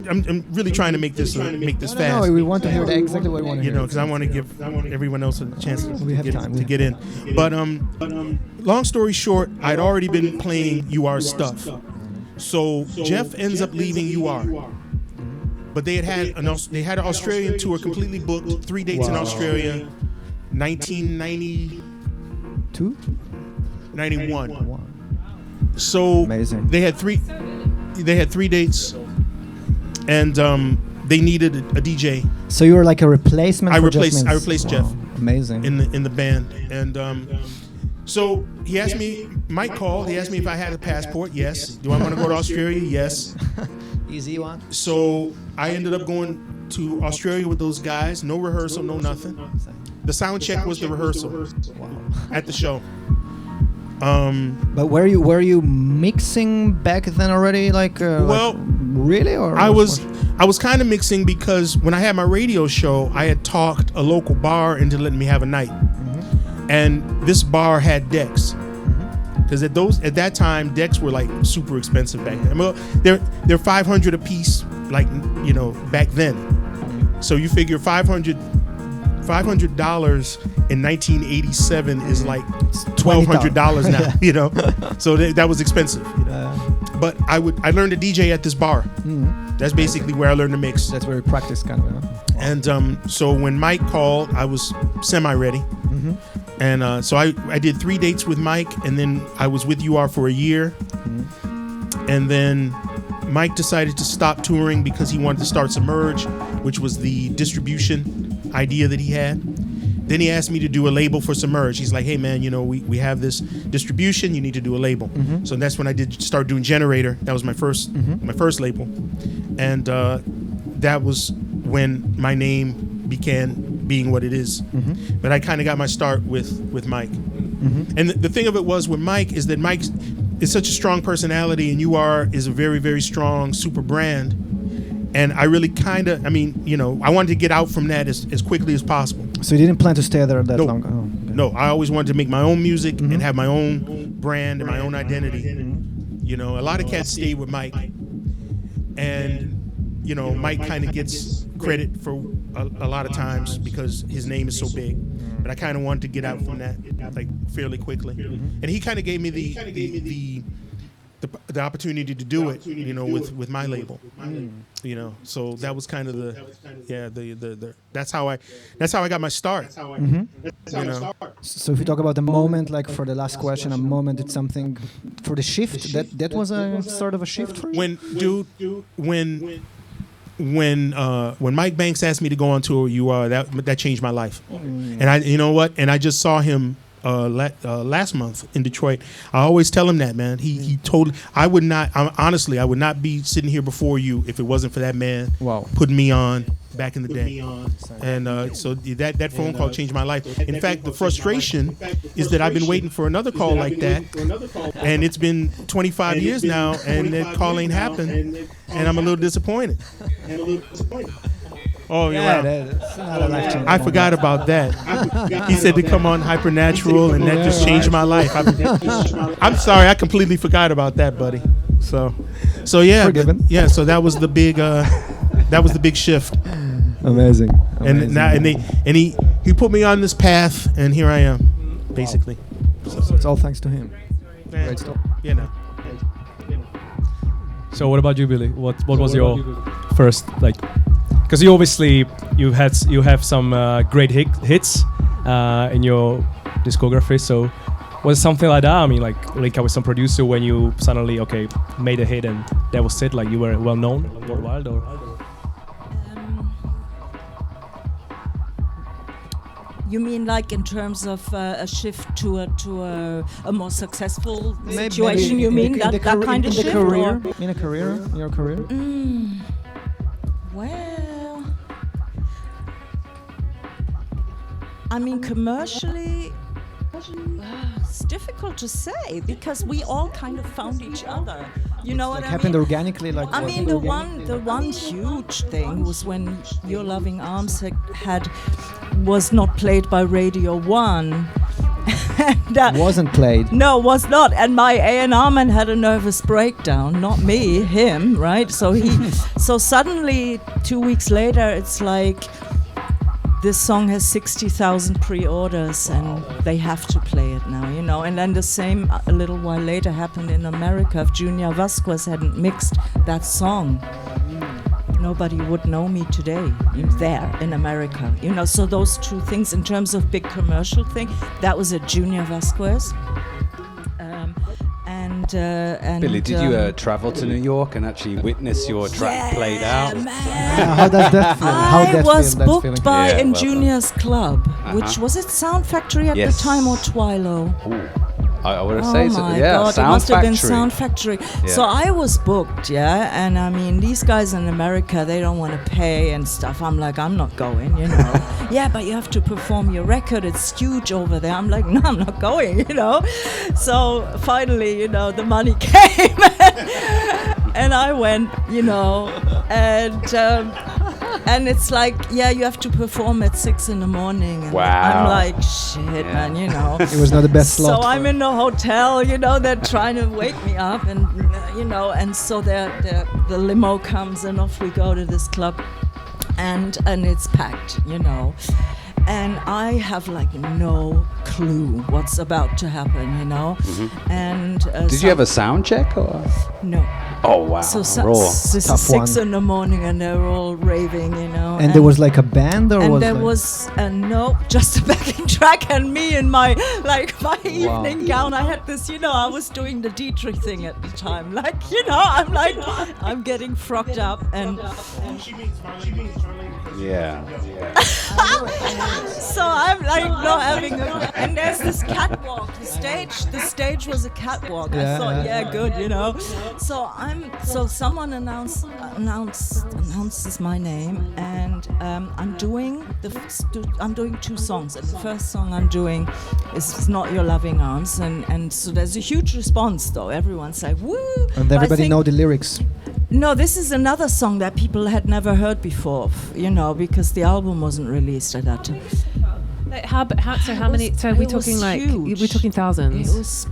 I'm really trying to make this fast. No, we want to hear exactly what we want to hear. You know, because I want to give everyone else a chance to get in. Yeah. But long story short, I'd already been playing UR stuff. So Jeff ends up leaving UR. But they had an Australian tour completely booked, 3 dates in Australia, 1992, 91. So amazing. They had three dates, and they needed a DJ. So you were like a replacement. I for replaced Jeff Jeff. Amazing. In the band, and so he asked me. Mike called. He asked me if I had a passport. Yes. Do I want to go to Australia? Yes. Easy one. So I ended up going to Australia with those guys. No rehearsal, no nothing. The sound check was the rehearsal at the show. But were you mixing back then already? Well, really? Or I was kind of mixing because when I had my radio show, I had talked a local bar into letting me have a night, and this bar had decks. Because at that time, decks were like super expensive back then. Well, they're $500 a piece, like, you know, back then. So you figure $500 in 1987 is like $1,200 now, you know. So that was expensive. You know? But I learned to DJ at this bar. That's basically where I learned to mix. That's where you practice, kind of. You know? And so when Mike called, I was semi-ready. And so I did 3 dates with Mike, and then I was with UR for a year. And then Mike decided to stop touring because he wanted to start Submerge, which was the distribution idea that he had. Then he asked me to do a label for Submerge. He's like, hey man, you know, we have this distribution, you need to do a label. So that's when I start doing Generator. That was my first label. And that was when my name began being what it is. But I kind of got my start with Mike. And the thing of it was with Mike is that Mike is such a strong personality, and UR is a very, very strong super brand. And I really kind of, I mean, you know, I wanted to get out from that as quickly as possible. So you didn't plan to stay there that long? Oh, okay. No, I always wanted to make my own music and have my own brand and my own identity. You know, a lot of cats stay with Mike. And, you know, Mike kind of gets credit for a lot of times because his name is so big. But I kind of wanted to get out from that like fairly quickly. And he kind of gave me the opportunity to do it, you know, with my label. You know, so that was kind of the that's how I got my start. You know. So if you talk about the moment, like for the last question, a moment, it's something for the shift. That was a sort of a shift for you. When Mike Banks asked me to go on tour, that changed my life. And you know what? And I just saw him last month in Detroit. I always tell him that, man. He told I would not be sitting here before you if it wasn't for that man putting me on back in the day. And so that phone call changed my life. In fact, the frustration is that I've been waiting for another call like that, and it's been 25 years now, and that call ain't happened, and I'm a little disappointed. Oh yeah, I forgot about that. He said to come on Hypernatural, and that just changed my life. I'm sorry, I completely forgot about that, buddy. So yeah, forgiven. Yeah. So that was the big shift. Amazing. And now he put me on this path, and here I am, basically. So it's all thanks to him. Great stuff. You know. So what about you, Billie? What was your first like? Because you have some great hits in your discography. So was it something like that? I mean, like link up with some producer when you suddenly made a hit and that was it. Like you were well known worldwide, or? You mean like in terms of a shift to a more successful situation? You mean that kind of shift? In your career? Well, I mean, commercially, it's difficult to say because we all kind of found each other. You know what I mean? Happened organically, like. I mean, the one huge thing was when Your Loving Arms was not played by Radio 1. And, wasn't played. No, was not. And my A&R man had a nervous breakdown, not me, him, right? So so suddenly 2 weeks later, it's like this song has 60,000 pre-orders and they have to play it now, you know. And then the same a little while later happened in America. If Junior Vasquez hadn't mixed that song, nobody would know me today there in America, you know. So those two things in terms of big commercial thing, that was a Junior Vasquez. And Billie, did you travel to New York and actually witness your track played out? How does that feel? I was booked by in well Junior's club, which was it Sound Factory at the time or Twilo? I would have said so. Oh my Yeah, God, Sound it must have been Factory. Sound Factory. Yeah. So I was booked, and I mean, these guys in America, they don't want to pay and stuff. I'm like, I'm not going, you know. Yeah, but you have to perform your record. It's huge over there. I'm like, no, I'm not going, you know. So finally, you know, the money came, and I went, you know, and it's like, yeah, you have to perform at 6 a.m. And I'm like, shit, man, you know. It was not the best slot. So I'm in the hotel, you know, they're trying to wake me up, and you know, and so the limo comes and off we go to this club, and it's packed, you know. And I have like no clue what's about to happen, you know. Mm-hmm. And did you have a sound check or? No. Oh wow! So raw. this is Tough 6 a.m, and they're all raving, you know. And there was like a band, or and was there like was no, just a backing track and me in my evening gown. I had this, you know, I was doing the Dietrich thing at the time, like, you know, I'm getting frocked up and. Yeah. So I'm like not having and there's this catwalk. The stage was a catwalk. I thought, good, you know. So someone announces my name, and I'm doing 2 songs, and the first song I'm doing is Not Your Loving Arms, and so there's a huge response though. Everyone's like, woo! And everybody know the lyrics. No, this is another song that people had never heard before, you know, because the album wasn't released at that time. Like how many? So we're talking like huge. we're talking thousands. It was,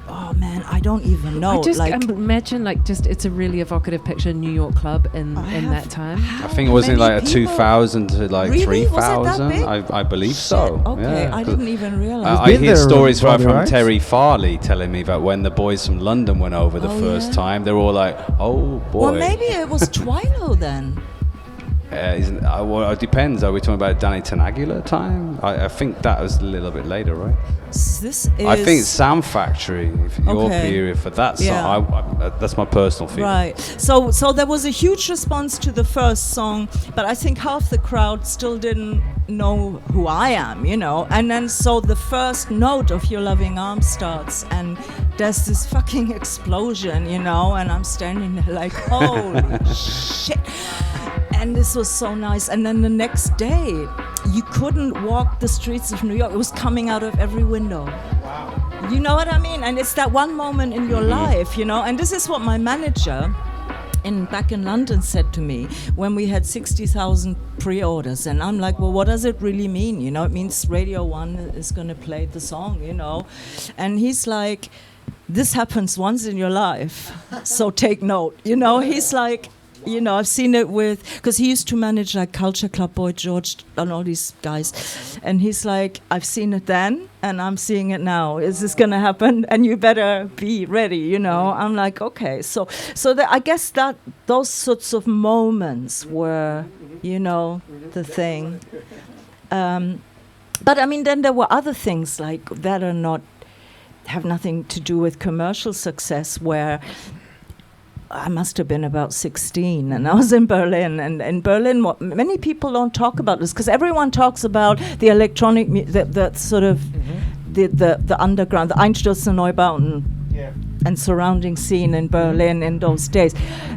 oh man, I don't even know. I just like, imagine it's a really evocative picture. New York club in that time. I think it was in like a 2,000 to like really? 3,000. I believe so. Okay, yeah, I didn't even realize. I hear there, stories from right? Terry Farley telling me that when the boys from London went over the first time, they're all like, "Oh boy." Well, maybe it was Twilo then. Well, it depends. Are we talking about Danny Tenagula time? I think that was a little bit later, right? This is. I think it's Sound Factory. If your period for that song, that's my personal feeling. Right. So there was a huge response to the first song, but I think half the crowd still didn't know who I am, you know. And then so the first note of Your Loving Arms starts, and there's this fucking explosion, you know. And I'm standing there like, holy shit. And this was so nice. And then the next day, you couldn't walk the streets of New York. It was coming out of every window. Wow. You know what I mean? And it's that one moment in your life, you know. And this is what my manager back in London said to me when we had 60,000 pre-orders. And I'm like, well, what does it really mean? You know, it means Radio 1 is going to play the song, you know. And he's like, this happens once in your life, so take note. You know, he's like, you know, I've seen it because he used to manage like Culture Club, Boy George, and all these guys. And he's like, I've seen it then, and I'm seeing it now. Is this going to happen? And you better be ready, you know. I'm like, okay. So I guess that those sorts of moments were, you know, the thing. But I mean, then there were other things like that have nothing to do with commercial success, where I must have been about 16, and I was in Berlin. And in Berlin, many people don't talk about this because everyone talks about the electronic, the sort of the underground, the Einstürze Neubauten and surrounding scene in Berlin in those days.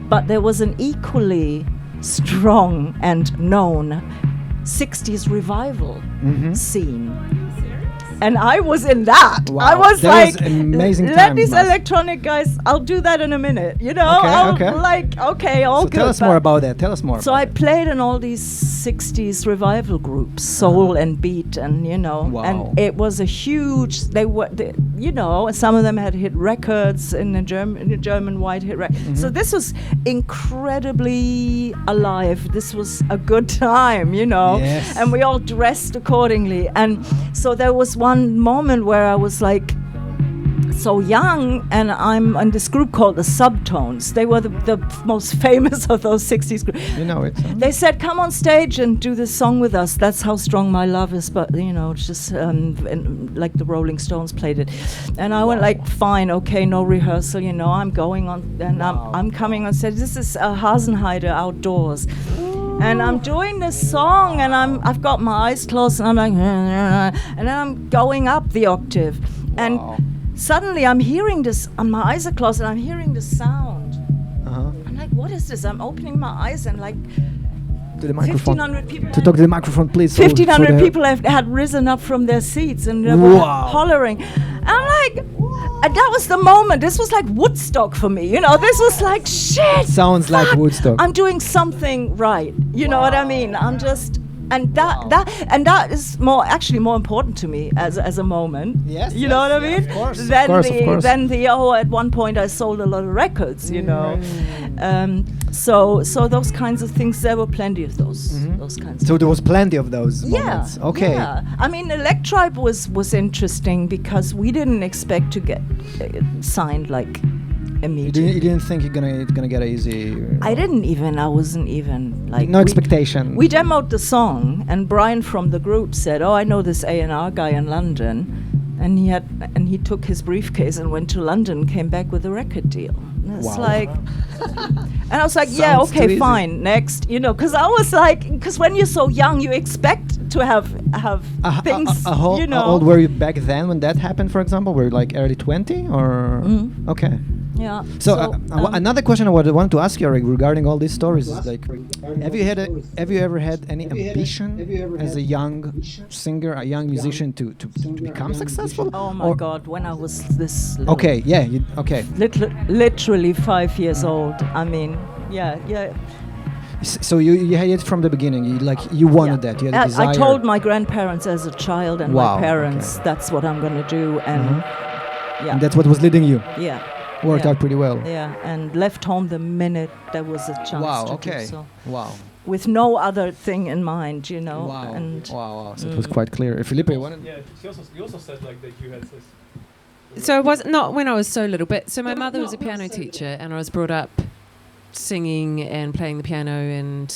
But there was an equally strong and known 60s revival scene. And I was in that. Wow. I was That like, was amazing let time, these Mas. electronic guys, I'll do that in a minute. You know, Okay. all So good. tell us more about that. Tell us more. So I played in all these 60s revival groups, soul and beat, and Wow. and it was a huge. Some of them had hit records in the German wide hit record. So this was incredibly alive. This was a good time, Yes. and we all dressed accordingly. And so there was one moment where I was like, so young, and I'm in this group called the Subtones. They were the most famous of those 60s groups. You know it. Huh? They said, come on stage and do this song with us. That's how strong my love is. But, it's just like the Rolling Stones played it. And I went like, fine, okay, no rehearsal, I'm going on. And I'm coming on stage. This is Hasenheide outdoors. And I'm doing this song, and I've got my eyes closed, and I'm like, and then I'm going up the octave. And suddenly I'm hearing this, and my eyes are closed, and I'm hearing the sound. I'm like, what is this? I'm opening my eyes, and like, To the microphone. 1,500 people. To talk to the microphone, please. 1,500 people had risen up from their seats, and they were hollering. I'm like, and that was the moment. This was like Woodstock for me. This was like, shit. Sounds like Woodstock. I'm doing something right. You know what I mean? I'm just. And that is actually more important to me as a moment. Yes, you know what I mean? Of course, Than at one point I sold a lot of records. So those kinds of things, there were plenty of those kinds. So there was plenty of those moments. Okay. Yeah. I mean, Electribe was interesting because we didn't expect to get signed like immediately. You didn't think you're gonna get easy? I wasn't even like... No expectation. We demoed the song, and Brian from the group said, I know this A&R guy in London, and he took his briefcase and went to London, came back with a record deal. And it's like... And I was like, yeah, okay, fine, next. Because I was like... Because when you're so young, you expect to have things, How old were you back then when that happened, for example? Were you like early 20 or... Okay. Yeah. So another question I wanted to ask you regarding all these stories is like, have you ever had any ambition as a young singer, a young musician to become successful? Oh my God! When I was this little, okay, yeah, okay, literally 5 years old. I mean, yeah. So you had it from the beginning. You wanted that. You had a desire. I told my grandparents as a child and my parents that's what I'm gonna do, and and that's what was leading you. Yeah. Worked out pretty well. Yeah, and left home the minute there was a chance to do so. Wow. With no other thing in mind, Wow. And wow. So it was quite clear. Philippa, you wanted? Yeah, you also said like that you had this. So it was not when I was so little, but so my mother was a piano teacher, and I was brought up singing and playing the piano and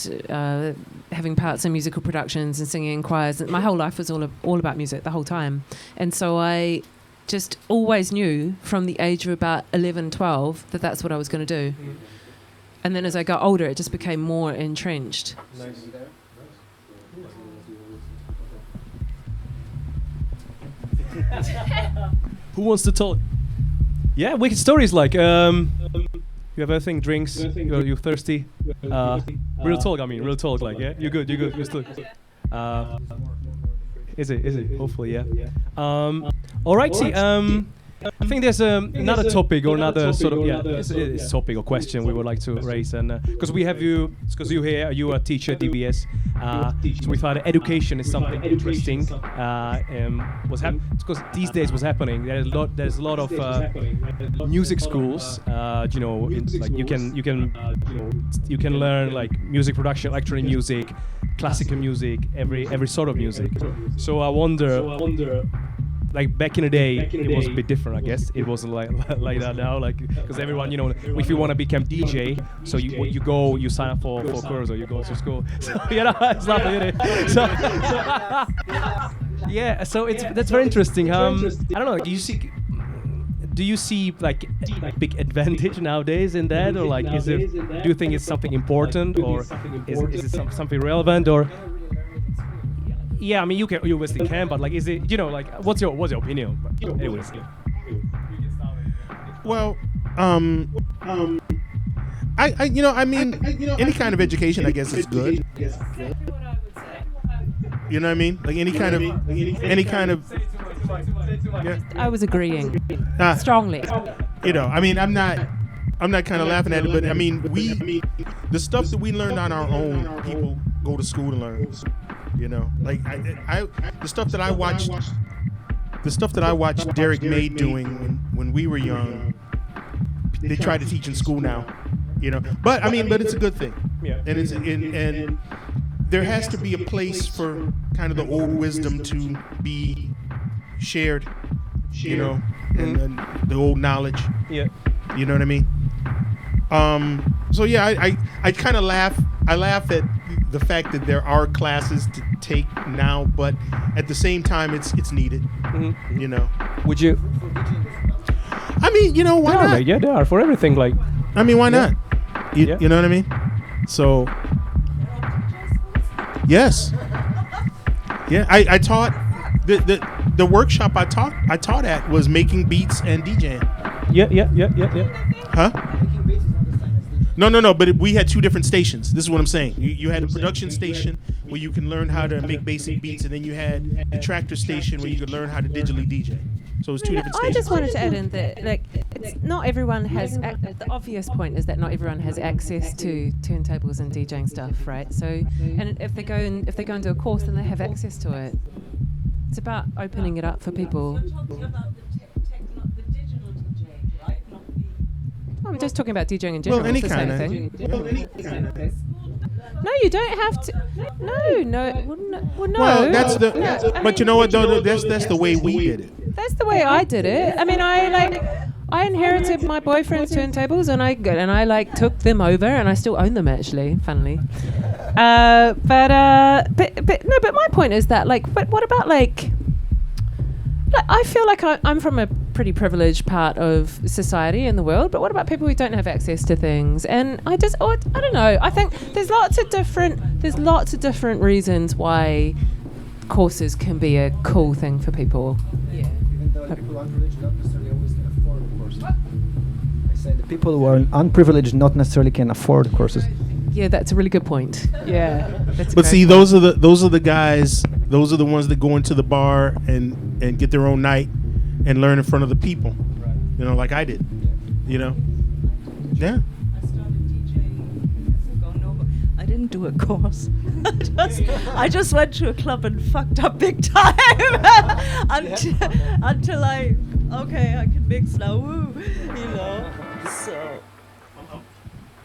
having parts in musical productions and singing in choirs. And my whole life was all about music the whole time, and so I just always knew from the age of about 11, 12 that that's what I was going to do. And then as I got older, it just became more entrenched. Nice. Who wants to talk? Yeah, wicked stories like, you have everything, drinks, you're thirsty. Real talk, real talk, like, yeah? You're good. You're still. Is it? Hopefully, yeah. Alrighty. I think there's another topic or another sort of it's topic or question we would like to raise, and because we have you, because you're here, you're a teacher at DBS, so we thought education is something interesting. Because these days what's happening, there's a lot of music schools. Like you can learn like music production, electronic music, classical music, every sort of music. So I wonder. Like back in the day, it was a bit different, I guess. It wasn't like that now, like because everyone, if you want to become DJ, so you sign up for a course or you go to school. So it's not it. So yeah, so that's very interesting. I don't know. You see, do you see like a big advantage nowadays in that, or like is it? Do you think it's something important, or is it something relevant, or? Yeah, I mean you obviously can, but like is it? You know, like what's your opinion? But anyways. Well, I mean, any kind of education, I guess, is good. You know what I mean? Like any kind of. Yeah. I was agreeing strongly. You know, I mean, I'm not kind of laughing at it, but I mean, the stuff that we learned on our own, people go to school to learn. You know, like the stuff that I watched Derek May doing when we were young, they try to teach in school now. You know, but it's a good thing. Yeah. And and there has to be a place for kind of the old wisdom to be shared. You know, and the old knowledge. Yeah. You know what I mean? So yeah, I kind of laugh. I laugh at the fact that there are classes to take now, but at the same time, it's needed. Mm-hmm. You know? Would you? I mean, you know, why not? Yeah, they are for everything. Like, I mean, why not? You know what I mean? So, yes. Yeah, I taught the workshop I taught at was making beats and DJing. Yeah. Huh? No. But we had two different stations. This is what I'm saying. You had a production station where you can learn how to make basic beats, and then you had the tractor station where you could learn how to digitally DJ. So it was two different stations. I just wanted to add in that, like, it's not everyone has. The obvious point is that not everyone has access to turntables and DJing stuff, right? So, and if they go and do a course, then they have access to it. It's about opening it up for people. I'm just talking about DJing in general. Well, any it's the kind same of. thing. Well, any kind of. No, you don't have to. No. Well, no. Well, that's the. No, But you know what though? That's the way we did it. That's the way I did it. I mean, I inherited my boyfriend's turntables, and I took them over, and I still own them actually, funnily. But my point is that but what about I feel like I'm from a pretty privileged part of society in the world, but what about people who don't have access to things? And I don't know. I think there's lots of different reasons why courses can be a cool thing for people. Yeah. Even though people unprivileged not necessarily always can afford courses. I say the people who are unprivileged not necessarily can afford courses. Yeah, that's a really good point. Yeah. But see, those are the guys. Those are the ones that go into the bar and get their own night and learn in front of the people. Right. You know, like I did. You know. Yeah. I started DJing. I didn't do a course. I just went to a club and fucked up big time until I can mix now. Woo, you know. So.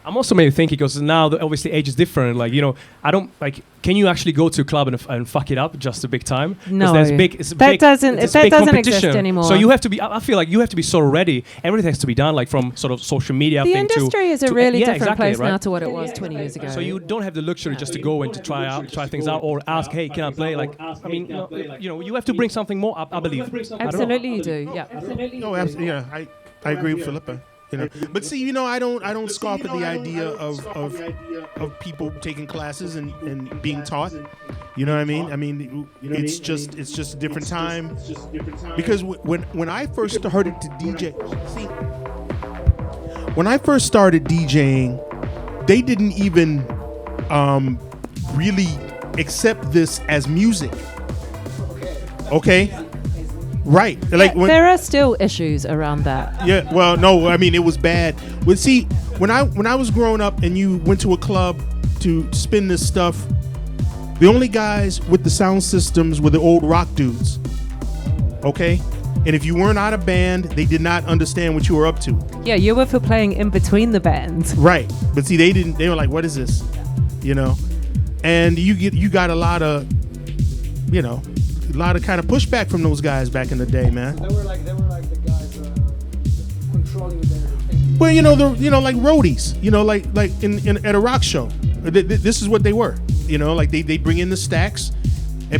I'm also maybe thinking because now obviously age is different. Like, you know, I don't like. Can you actually go to a club and fuck it up just a big time? No, that doesn't exist anymore. So you have to be. I feel like you have to be so ready. Everything has to be done like from sort of social media. The industry is a really different place right? now to what it was 20 years ago. So you don't have the luxury just to go and to try things out or ask, hey, can I play? Like, I mean, you know, you have to bring something more. I believe. Absolutely, you do. Yeah. No, absolutely. Yeah, I agree with Philippa. You know, but see, you know, I don't scoff at the idea of people taking classes and being taught. You know what I mean? I mean, it's just a different time. Because when I first started to DJ, when I first started DJing, they didn't even really accept this as music. Okay. Right. Like there are still issues around that. Yeah. Well, no. I mean, it was bad. Well, see, when I was growing up and you went to a club to spin this stuff, the only guys with the sound systems were the old rock dudes. Okay. And if you weren't out of band, they did not understand what you were up to. Yeah, you were for playing in between the bands. Right. But see, they didn't. They were like, "What is this?" You know. And you got a lot of, you know. A lot of kind of pushback from those guys back in the day, man. They were like the guys controlling everything. Well, you know, like roadies. You know, like in at a rock show. This is what they were. You know, like they bring in the stacks,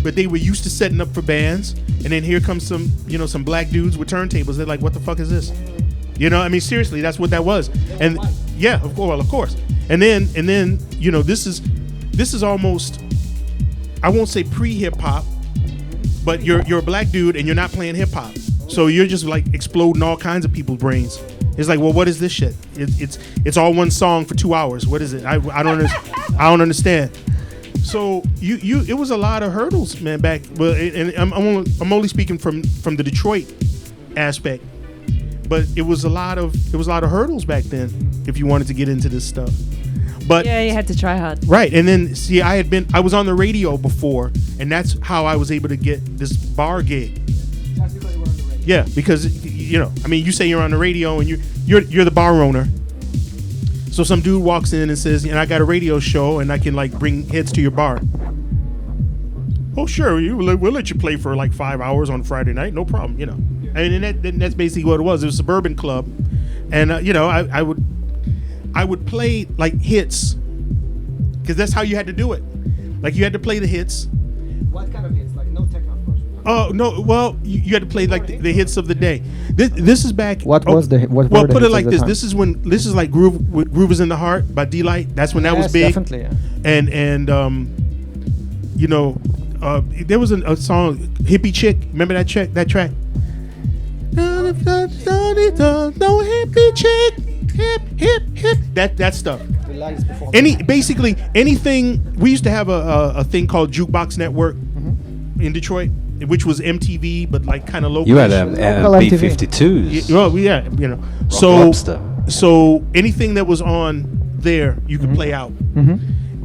but they were used to setting up for bands, and then here comes some black dudes with turntables. They're like, what the fuck is this? You know, I mean, seriously, that's what that was. And yeah, of course. And then this is almost, I won't say pre-hip hop, but you're a black dude and you're not playing hip hop, so you're just like exploding all kinds of people's brains. It's like, well, what is this shit? It's all one song for 2 hours. What is it? I don't understand. So it was a lot of hurdles, man. Back, well, and I'm only speaking from the Detroit aspect, but it was a lot of hurdles back then if you wanted to get into this stuff. But yeah, you had to try hard. Right, and then see, I was on the radio before, and that's how I was able to get this bar gig. Just because you were on the radio. Yeah, because I mean, you say you're on the radio and you're the bar owner. So some dude walks in and says, I got a radio show and I can like bring heads to your bar. Oh sure, we'll let you play for like 5 hours on Friday night, no problem, And that's basically what it was. It was a suburban club, and I would play like hits, because that's how you had to do it. Like you had to play the hits. What kind of hits? Like no techno, of course. Oh no! Well, you had to play like the hits of the day. This is back. What was the? What well, were the put it hits like of the this. time? This is like Groove is in the Heart by D-Light. That's when that was big. Definitely. Yeah. And there was a song, Hippie Chick. Remember that track? No hippie chick, hip. That stuff. Anything. We used to have a thing called Jukebox Network in Detroit, which was MTV, but like kind of local. You had B-52s. Well, yeah, So anything that was on there, you could play out.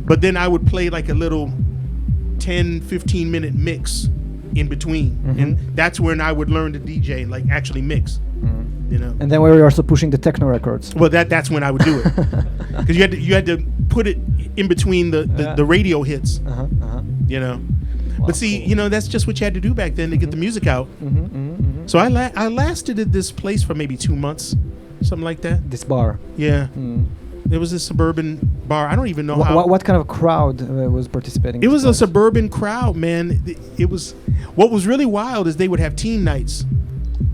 But then I would play like a little 10-15 minute mix in between, and that's when I would learn to DJ, like actually mix. And then we were also pushing the techno records. Well, that's when I would do it, because you had to put it in between the radio hits. Wow, but see, cool. that's just what you had to do back then to get the music out. So I lasted at this place for maybe 2 months, something like that. This bar. Yeah. It was a suburban bar. I don't even know how. What kind of crowd was participating? It was a suburban crowd, man. It was. What was really wild is they would have teen nights.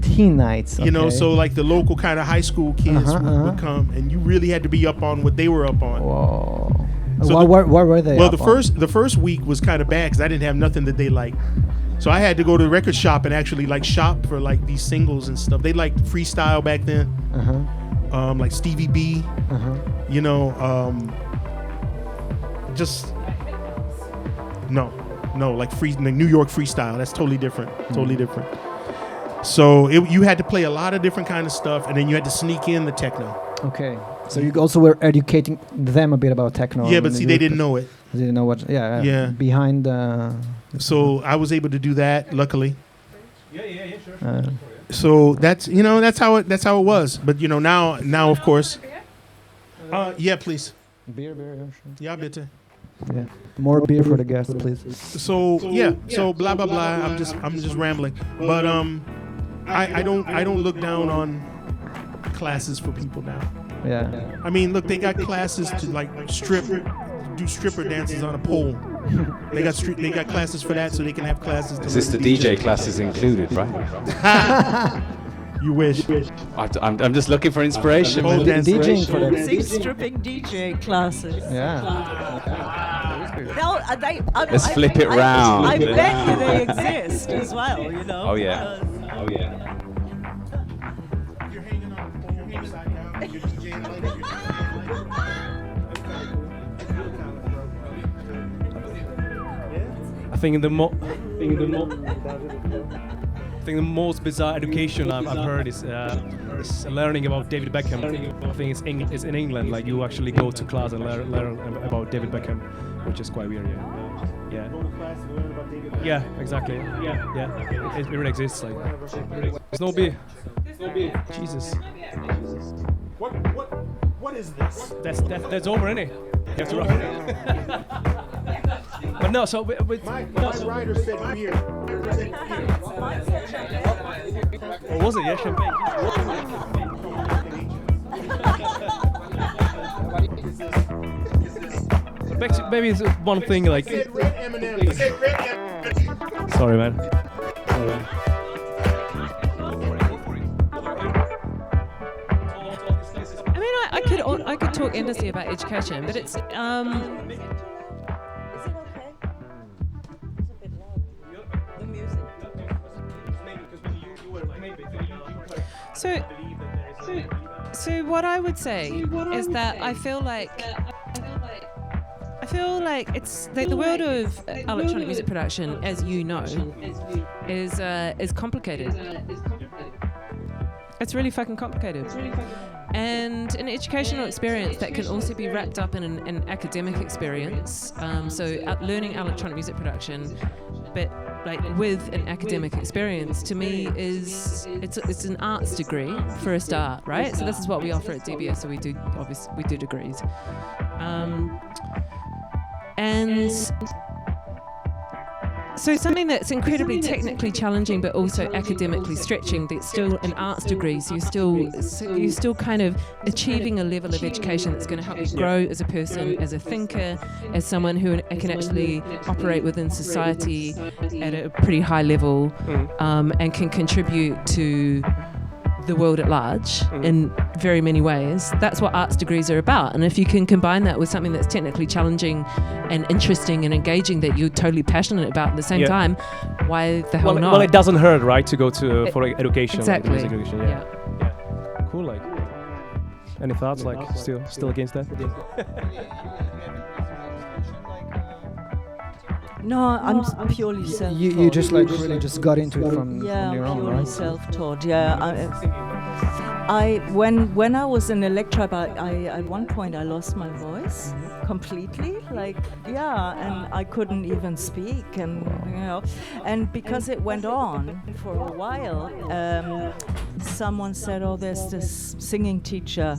Teen nights. Okay. So like the local kind of high school kids would come, and you really had to be up on what they were up on. Whoa. So where were they? Well, the first week was kind of bad because I didn't have nothing that they liked. So I had to go to the record shop and actually like shop for like these singles and stuff. They liked freestyle back then. Like Stevie B, just no, like New York freestyle. That's totally different. So you had to play a lot of different kind of stuff, and then you had to sneak in the techno. Okay, so you also were educating them a bit about techno. Yeah, but see, they didn't know it. They didn't know what. Yeah. Behind. So I was able to do that, luckily. Yeah, sure. So that's that's how it was. But now of course. Yeah, please. Beer, yeah, sure. Yeah, bitte. Yeah. More beer for the guests, please. So blah blah blah. I'm just rambling. But I don't look down on classes for people now. Yeah. I mean, look, they got classes to like do stripper dances on a pole. They got classes for that, so they can have classes. Is this the DJ classes included, right? You wish. I'm just looking for inspiration. DJing for that. Stripping DJ classes. Yeah. Let's flip it round. I bet you they exist as well, Oh yeah. I think the most bizarre education I've heard is learning about David Beckham. I think it's in England. Like you actually go to class and learn about David Beckham, which is quite weird. Yeah. Yeah, exactly. Yeah. It really exists. Like there's no beer. Jesus. What is this? That's over, innit? You have to run. But no, so with my rider said beer. What was it? Yeah, champagne. Maybe it's one thing like. Red Eminem. Say great Eminem. Sorry, man. Sorry. I mean, I could talk endlessly about education, but it's Is it okay? It's a bit loud. The music. So what I would say is that I feel like it's the world of electronic music production, as you know, is complicated. It's really fucking complicated. And an educational experience that can also be wrapped up in an academic experience. Learning electronic music production, but like with an academic experience, to me it's an arts degree for a start, right? So this is what we offer at DBS. So we do degrees, and so something that's incredibly technically challenging but also academically stretching, that's still an arts degree, so you're still kind of achieving a level of education that's going to help you grow as a person, as a thinker, as someone who can actually operate within society at a pretty high level, and can contribute to the world at large in very many ways. That's what arts degrees are about. And if you can combine that with something that's technically challenging and interesting and engaging that you're totally passionate about at the same time, why the hell not? Well, it doesn't hurt, right, to go for education. Exactly. Like music education, yeah. Cool. Like, any thoughts? Like, still against that? No, I'm purely self-taught. You just like really just got into it from your own, purely right? self-taught. Yeah, when I was in Electra, I at one point I lost my voice completely. And I couldn't even speak, and and because it went on for a while, someone said, "Oh, there's this singing teacher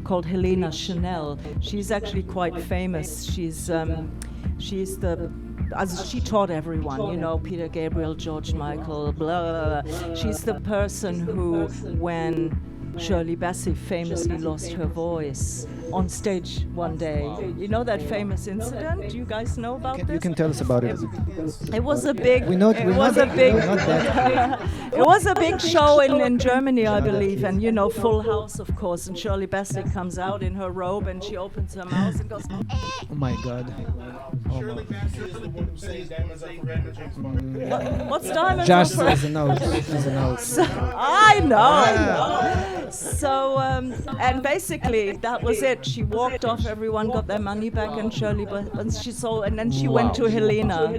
called Helena Chanel. She's actually quite famous. She's she taught everyone, Peter Gabriel, George Michael, blah, blah, blah. She's the person who, when Shirley Bassey famously lost her voice on stage one day. You know that famous incident? Do you guys know about this? You can tell us about it. It was a big. It was a big show in Germany, I believe, and Full House, of course. And Shirley Bassey comes out in her robe and she opens her mouth and goes. Oh my God. Shirley Bassey is the one who sang Diamonds Are Forever, James Bond. What's Diamonds Josh Are Forever? says a note. I know. So, and basically that was it. She walked off. Everyone got their money back, and Shirley, and then she went to Helena,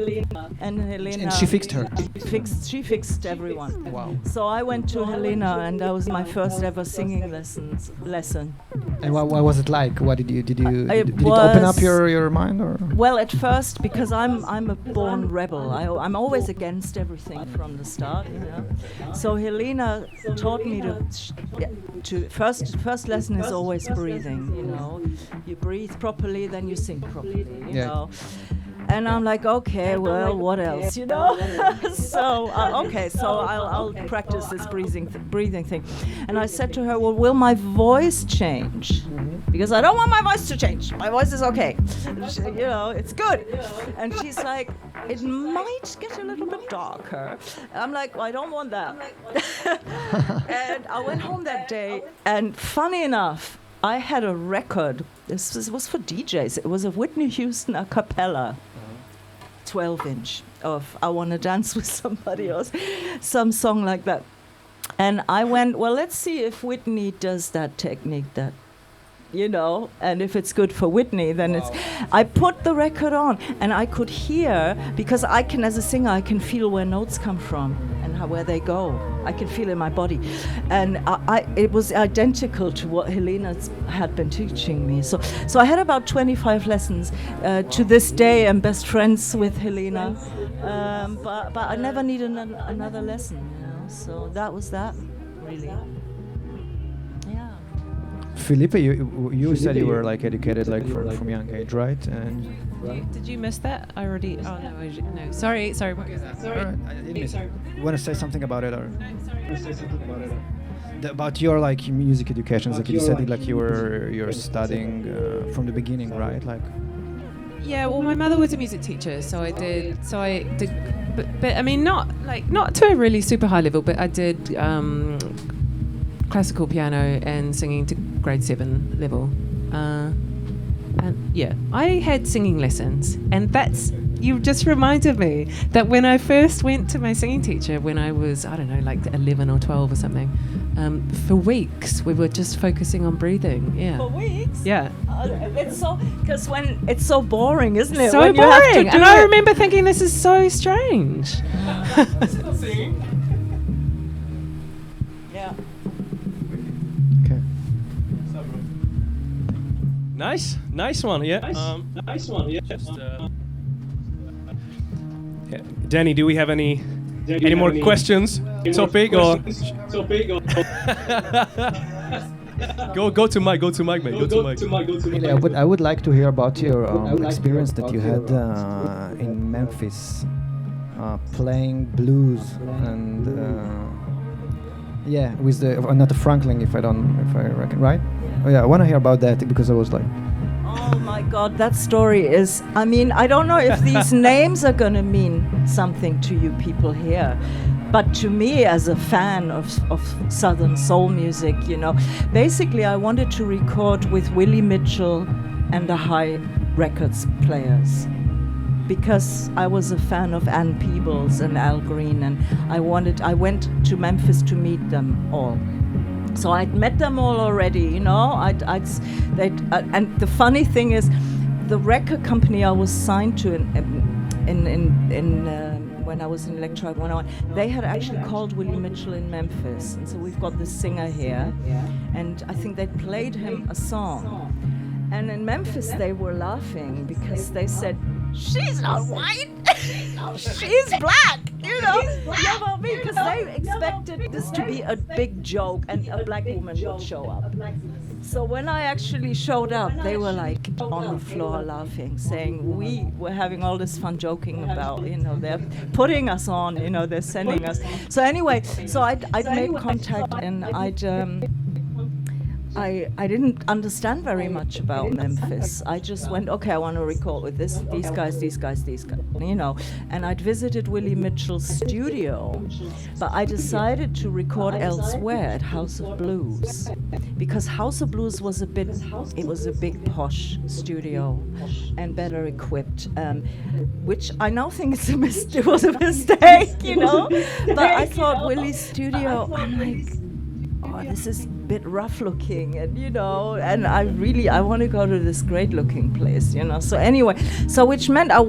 and she fixed her. She fixed everyone. Wow. So I went to Helena, and that was my first ever singing lesson. And what was it like? What did it open up your mind, or? Well, at first, because I'm a born rebel. I'm always against everything from the start. So Helena taught me to first lesson is always breathing. You breathe properly, then you sing properly. You know. And I'm like, okay, well, what else, So, I'll practice this breathing thing. And I said to her, well, will my voice change? Because I don't want my voice to change. My voice is okay. It's good. And she's like, it might get a little bit darker. I'm like, well, I don't want that. And I went home that day, and funny enough, I had a record. This was for DJs. It was a Whitney Houston a cappella. 12-inch of I Want to Dance with Somebody Else, some song like that. And I went, well, let's see if Whitney does that technique that, and if it's good for Whitney, then I put the record on, and I could hear, because as a singer, I can feel where notes come from and where they go. I can feel it in my body. And it was identical to what Helena had been teaching me. So I had about 25 lessons. To this day, I'm best friends with Helena. But I never needed another lesson, So that was that, really. Philippa, you said you were educated from young age, right? And did you miss that? I already. Oh no. Sorry. What was that? Sorry. I didn't miss it. You want to say something about it, or? About your music education, you said you're studying from the beginning, right? Yeah, well, my mother was a music teacher, so I did. But I mean, not to a really super high level, but I did classical piano and singing to grade 7 level. And yeah, I had singing lessons, and you just reminded me that when I first went to my singing teacher when I was, I don't know, like 11 or 12 or something, for weeks we were just focusing on breathing. Yeah. For weeks? Yeah. It's so, because when it's so boring, isn't it? So when boring. You have to do and I remember thinking, this is so strange. Yeah. Okay. Nice one. Yeah. Nice one. Yeah. Just, yeah. Danny, do we have any more questions? Topic or? Go to Mike. Go to Mike, mate. Go to Mike. Billie, I would like to hear about your experience that you had in Memphis, playing blues and with the not the Franklin, if I reckon, right? Oh yeah, I want to hear about that because I was like, oh my God, that story is. I mean, I don't know if these names are gonna mean something to you people here. But to me, as a fan of Southern soul music, basically I wanted to record with Willie Mitchell and the High Records players because I was a fan of Ann Peebles and Al Green, and I went to Memphis to meet them all. So I'd met them all already, and the funny thing is, the record company I was signed to when I was in Electric 101, they had actually called Willie Mitchell in Memphis, and so we've got this singer here, and I think they played him a song. And in Memphis they were laughing because they said, she's not white, she's black, because they expected this to be a big joke and a black woman would show up. So when I actually showed up, they were like on the floor laughing, saying we were having all this fun joking about, they're putting us on, they're sending us. So anyway, I'd made contact, and I didn't understand very much about Memphis. I just went, okay, I want to record with these guys, and I'd visited Willie Mitchell's studio, but I decided to record elsewhere at House of Blues, because House of Blues was a big posh studio and better equipped, which I now think it was a mistake, but I thought Willie's studio, I'm like, oh, this is a bit rough looking, and and I want to go to this great looking place, So anyway, which meant I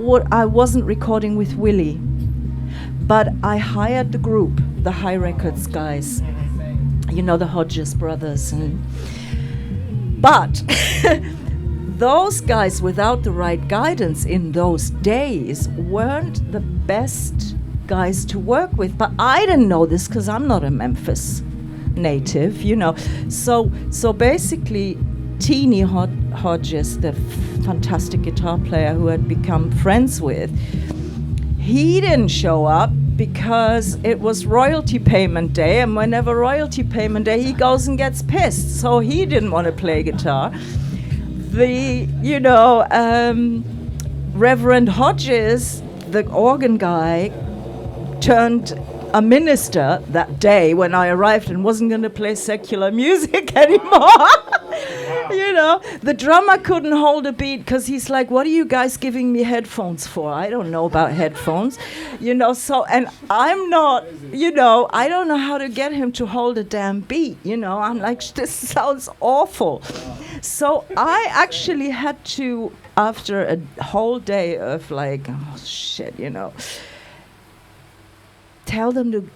wasn't recording with Willie, but I hired the group, the High Records guys, the Hodges brothers, but those guys, without the right guidance in those days, weren't the best guys to work with. But I didn't know this because I'm not a Memphis native, So basically, Teeny Hodges, the fantastic guitar player who I'd become friends with, he didn't show up because it was royalty payment day, and whenever royalty payment day, he goes and gets pissed. So he didn't want to play guitar. The Reverend Hodges, the organ guy, turned a minister that day when I arrived and wasn't going to play secular music anymore. The drummer couldn't hold a beat because he's like, what are you guys giving me headphones for? I don't know about headphones, so, and I'm not, I don't know how to get him to hold a damn beat, I'm like, this sounds awful. So I actually had to, after a whole day of like, oh shit, tell them to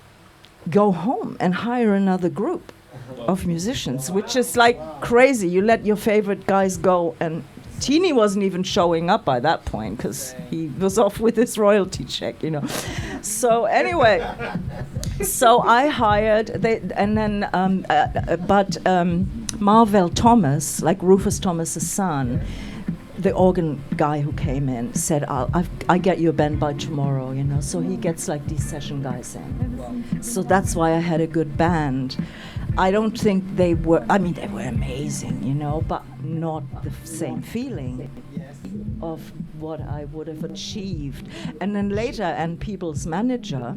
go home and hire another group of musicians, which is like crazy. You let your favorite guys go, and Teeny wasn't even showing up by that point because he was off with his royalty check, So anyway, so I hired, Marvell Thomas, like Rufus Thomas's son, the organ guy who came in, said, I get you a band by tomorrow, So he gets like these session guys in. So that's why I had a good band. I don't think they were amazing, but not the same feeling. of what I would have achieved. And then later, and People's manager,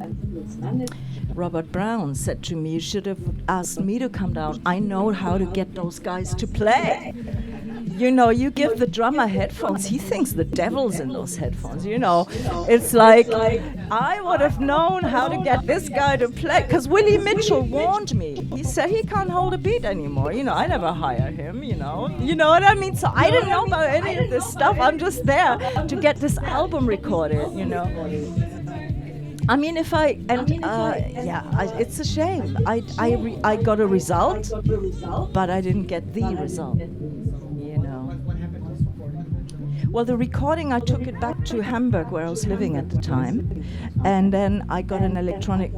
Robert Brown, said to me, you should have asked me to come down. I know how to get those guys to play. You know, you give the drummer headphones, he thinks the devil's in those headphones, you know. It's like, I would have known how to get this guy to play, because Willie Mitchell warned me. He said he can't hold a beat anymore. You know, I never hire him, you know. You know what I mean? So I didn't know about any of this stuff. I'm just there to get this album recorded, you know. I mean, it's a shame. I got a result, but I didn't get the result. Well, the recording, I took it back to Hamburg, where I was living at the time, and then I got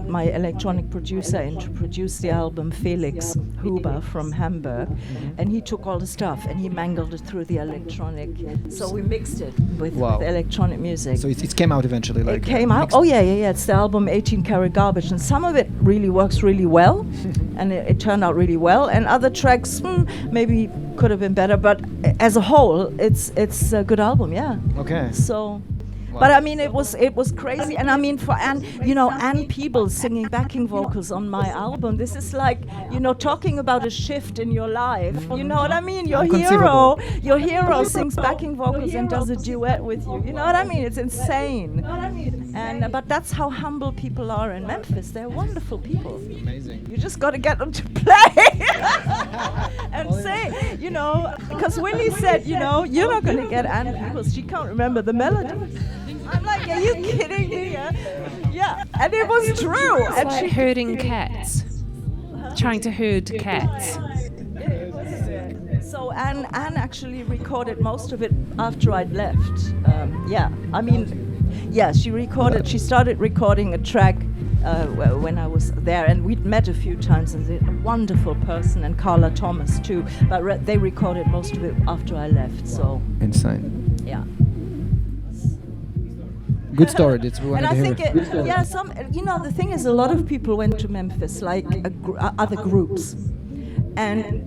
my electronic producer in to produce the album, Felix Huber from Hamburg, and he took all the stuff and he mangled it through the electronic. So we mixed it with electronic music. So it came out eventually. It came out. Oh yeah. It's the album 18 Karat Garbage, and some of it really works really well, and it turned out really well. And other tracks maybe could have been better, but as a whole, it's a good album, yeah. Okay. So, but I mean, it was crazy, and I mean, for Anne, you know, Anne Peebles singing backing vocals on my album. This is like, you know, talking about a shift in your life. You know what I mean? Your hero sings backing vocals and does a duet with you. You know what I mean? It's insane. And but that's how humble people are in Memphis. They're wonderful people. Amazing. You just got to get them to play and say, you know, because Willie said, you know, you're not going to get Anne Peebles. She can't remember the melody. I'm like, are you kidding me? Yeah, and it was true. It's like herding cats, trying to herd cats. So Anne actually recorded most of it after I'd left. She started recording a track when I was there, and we'd met a few times, and they're a wonderful person, and Carla Thomas too, but they recorded most of it after I left, so. Insane. Yeah. Good story. That's what we wanted to hear. The thing is, a lot of people went to Memphis, like other groups, and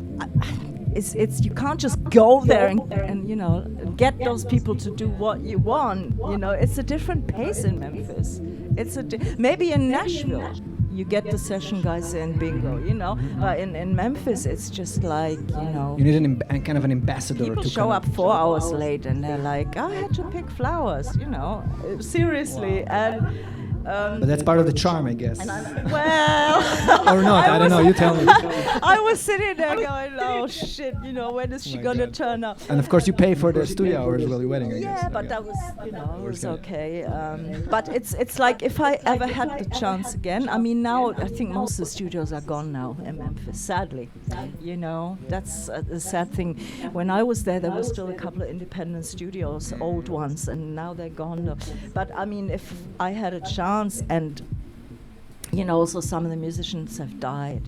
it's you can't just go there and you know get those people to do what you want. You know, it's a different pace in Memphis. It's maybe in Nashville you get the session guys in, bingo. You know, in Memphis it's just like, you know. You need kind of an ambassador. People show up 4 hours late and they're like, I had to pick flowers. You know, seriously. And but that's part of the charm, I guess. Well, or not, I don't know, you tell me. I was sitting there going, oh shit, you know, when is she gonna turn up? And of course you pay for the studio hours while you're wedding, I guess. Yeah, but that was, you know, it was okay. But it's like, if I ever had the chance again, I mean, now I think most of the studios are gone now in Memphis, sadly. You know, that's the sad thing. When I was there were still a couple of independent studios, old ones, and now they're gone. But I mean, if I had a chance, and you know, also some of the musicians have died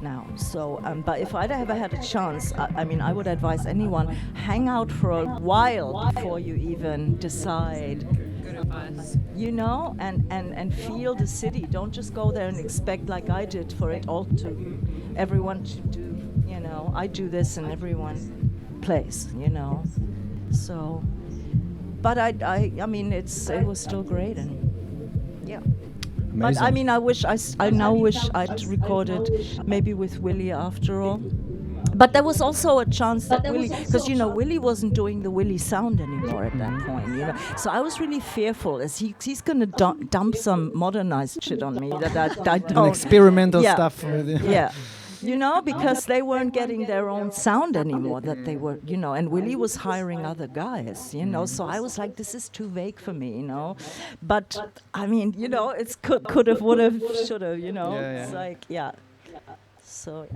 now, so but if I'd ever had a chance, I mean, I would advise anyone, hang out for a while before you even decide. Good advice. You know, and feel the city. Don't just go there and expect, like I did, for it all to everyone to do, you know, I do this and everyone plays, you know. So but I mean, it was still great, and yeah. Amazing. But I mean, I now wish I'd recorded maybe with Willie after all. But there was also a chance that Willie, because you know, Willie wasn't doing the Willie sound anymore at that point, you know. So I was really fearful, as he's going to dump some modernized shit on me that I don't. And experimental yeah. stuff. Yeah. You know, because they weren't getting their own sound anymore, that they were, you know, and Willie was hiring other guys, you know, so I was like, this is too vague for me, you know. But, I mean, you know, it's could have, would have, should have, you know. Yeah. It's like, yeah. So.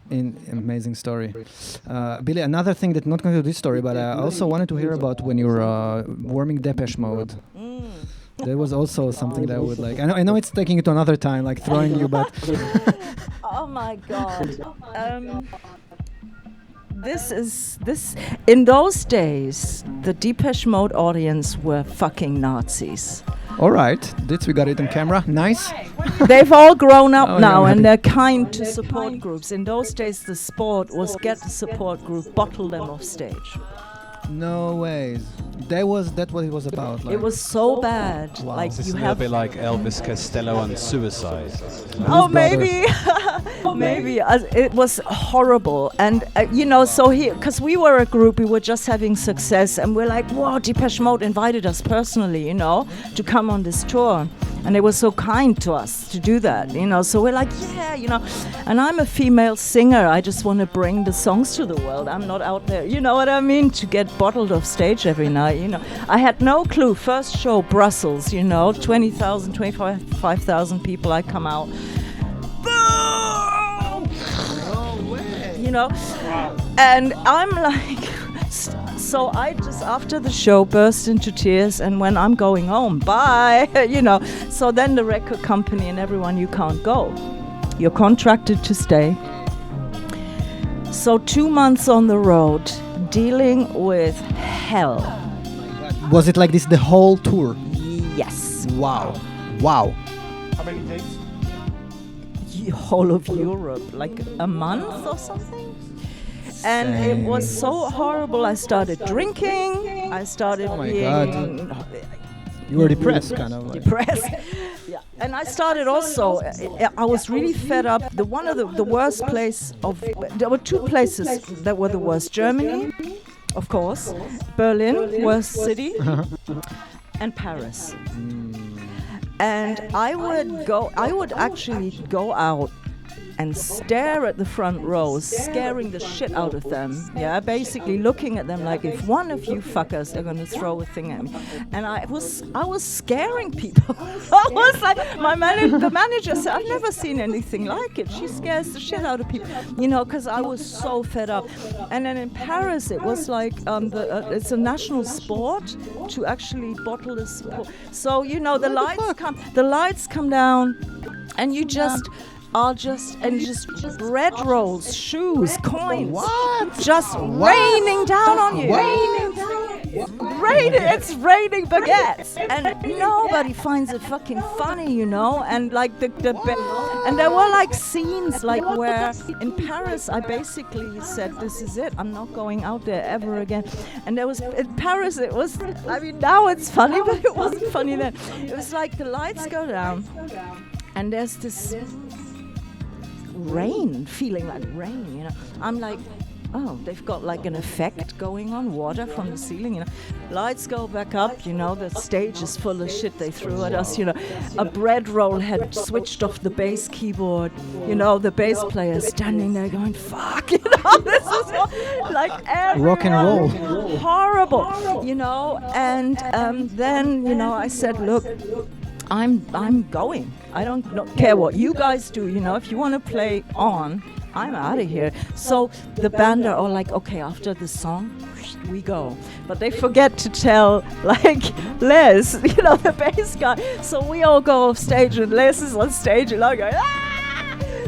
Amazing story. Billie, another thing that's not going to do this story, but I also wanted to hear about when you were warming Depeche Mode. There was also something that I would like. I know it's taking it to another time, like throwing you, but... Oh my God. In those days, the Depeche Mode audience were fucking Nazis. All right, we got it on camera. Nice. They've all grown up now, and they're kind to support groups. In those days, the sport was get the support group, bottle them off stage. No ways. That what it was about. Like. It was so bad. Wow. Like This is you a little have. bit like Elvis Costello and Suicide. Oh, maybe, maybe it was horrible, and so here, because we were a group, we were just having success, and we're like, "Wow!" Depeche Mode invited us personally, to come on this tour, and they were so kind to us to do that, So we're like, "Yeah," And I'm a female singer. I just want to bring the songs to the world. I'm not out there, you know what I mean, to get bottled off stage every night. I had no clue. First show, Brussels. 20,000, 25,000 people. I come out. And I'm like, so I just after the show burst into tears, and when I'm going home, bye, So then the record company and everyone, you can't go. You're contracted to stay. So 2 months on the road, dealing with hell. Was it like this the whole tour? Yes. Wow. How many days? Whole of Europe, like a month or something. And it was so horrible. I started drinking. I started being... You were depressed, kind of. Like. Depressed. Yeah. And I started also, I was really fed up. One of the worst there were two places that were the worst. Germany, of course. Berlin, worst city. And Paris. And I would actually go out and stare at the front rows, scaring the shit out of them. Yeah, basically looking at them like, if one of you fuckers are going to throw a thing at me. And I was scaring people. I was like, the manager said, I've never seen anything like it. She scares the shit out of people, because I was so fed up. And then in Paris, it was like, it's a national sport to actually bottle the sport. So, the lights come down, and you just bread rolls, shoes, coins. What? Just raining down on you. It's raining baguettes, and nobody finds it fucking funny, And like and there were like scenes like where in Paris I basically said, this is it. I'm not going out there ever again. And there was in Paris. It was. I mean, now it's funny, but it wasn't funny then. It was like the lights go down, and there's this rain, feeling like rain, I'm like, oh, they've got like an effect going on, water from the ceiling, Lights go back up, the stage is full of shit they threw at us, A bread roll had switched off the bass keyboard, the bass player standing there going, fuck, this is like rock and roll. Horrible, and then, I said, look, I'm going. I don't care what you guys do. If you want to play on, I'm out of here. So the band are all like, okay, after the song, we go. But they forget to tell, like, Les, the bass guy. So we all go off stage, and Les is on stage, and I go, ah!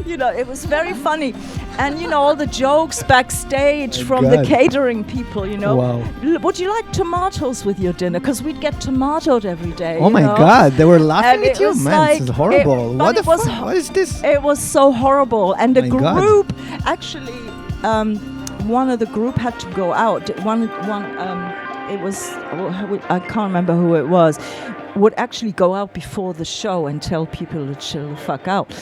It was very funny. And, all the jokes backstage from the catering people, Wow. Would you like tomatoes with your dinner? Because we'd get tomatoed every day. Oh my God, they were laughing at you? Man, like, this is horrible. What the fuck? What is this? It was so horrible. And the My group, actually, one of the group had to go out. It was, I can't remember who it was, would actually go out before the show and tell people to chill the fuck out,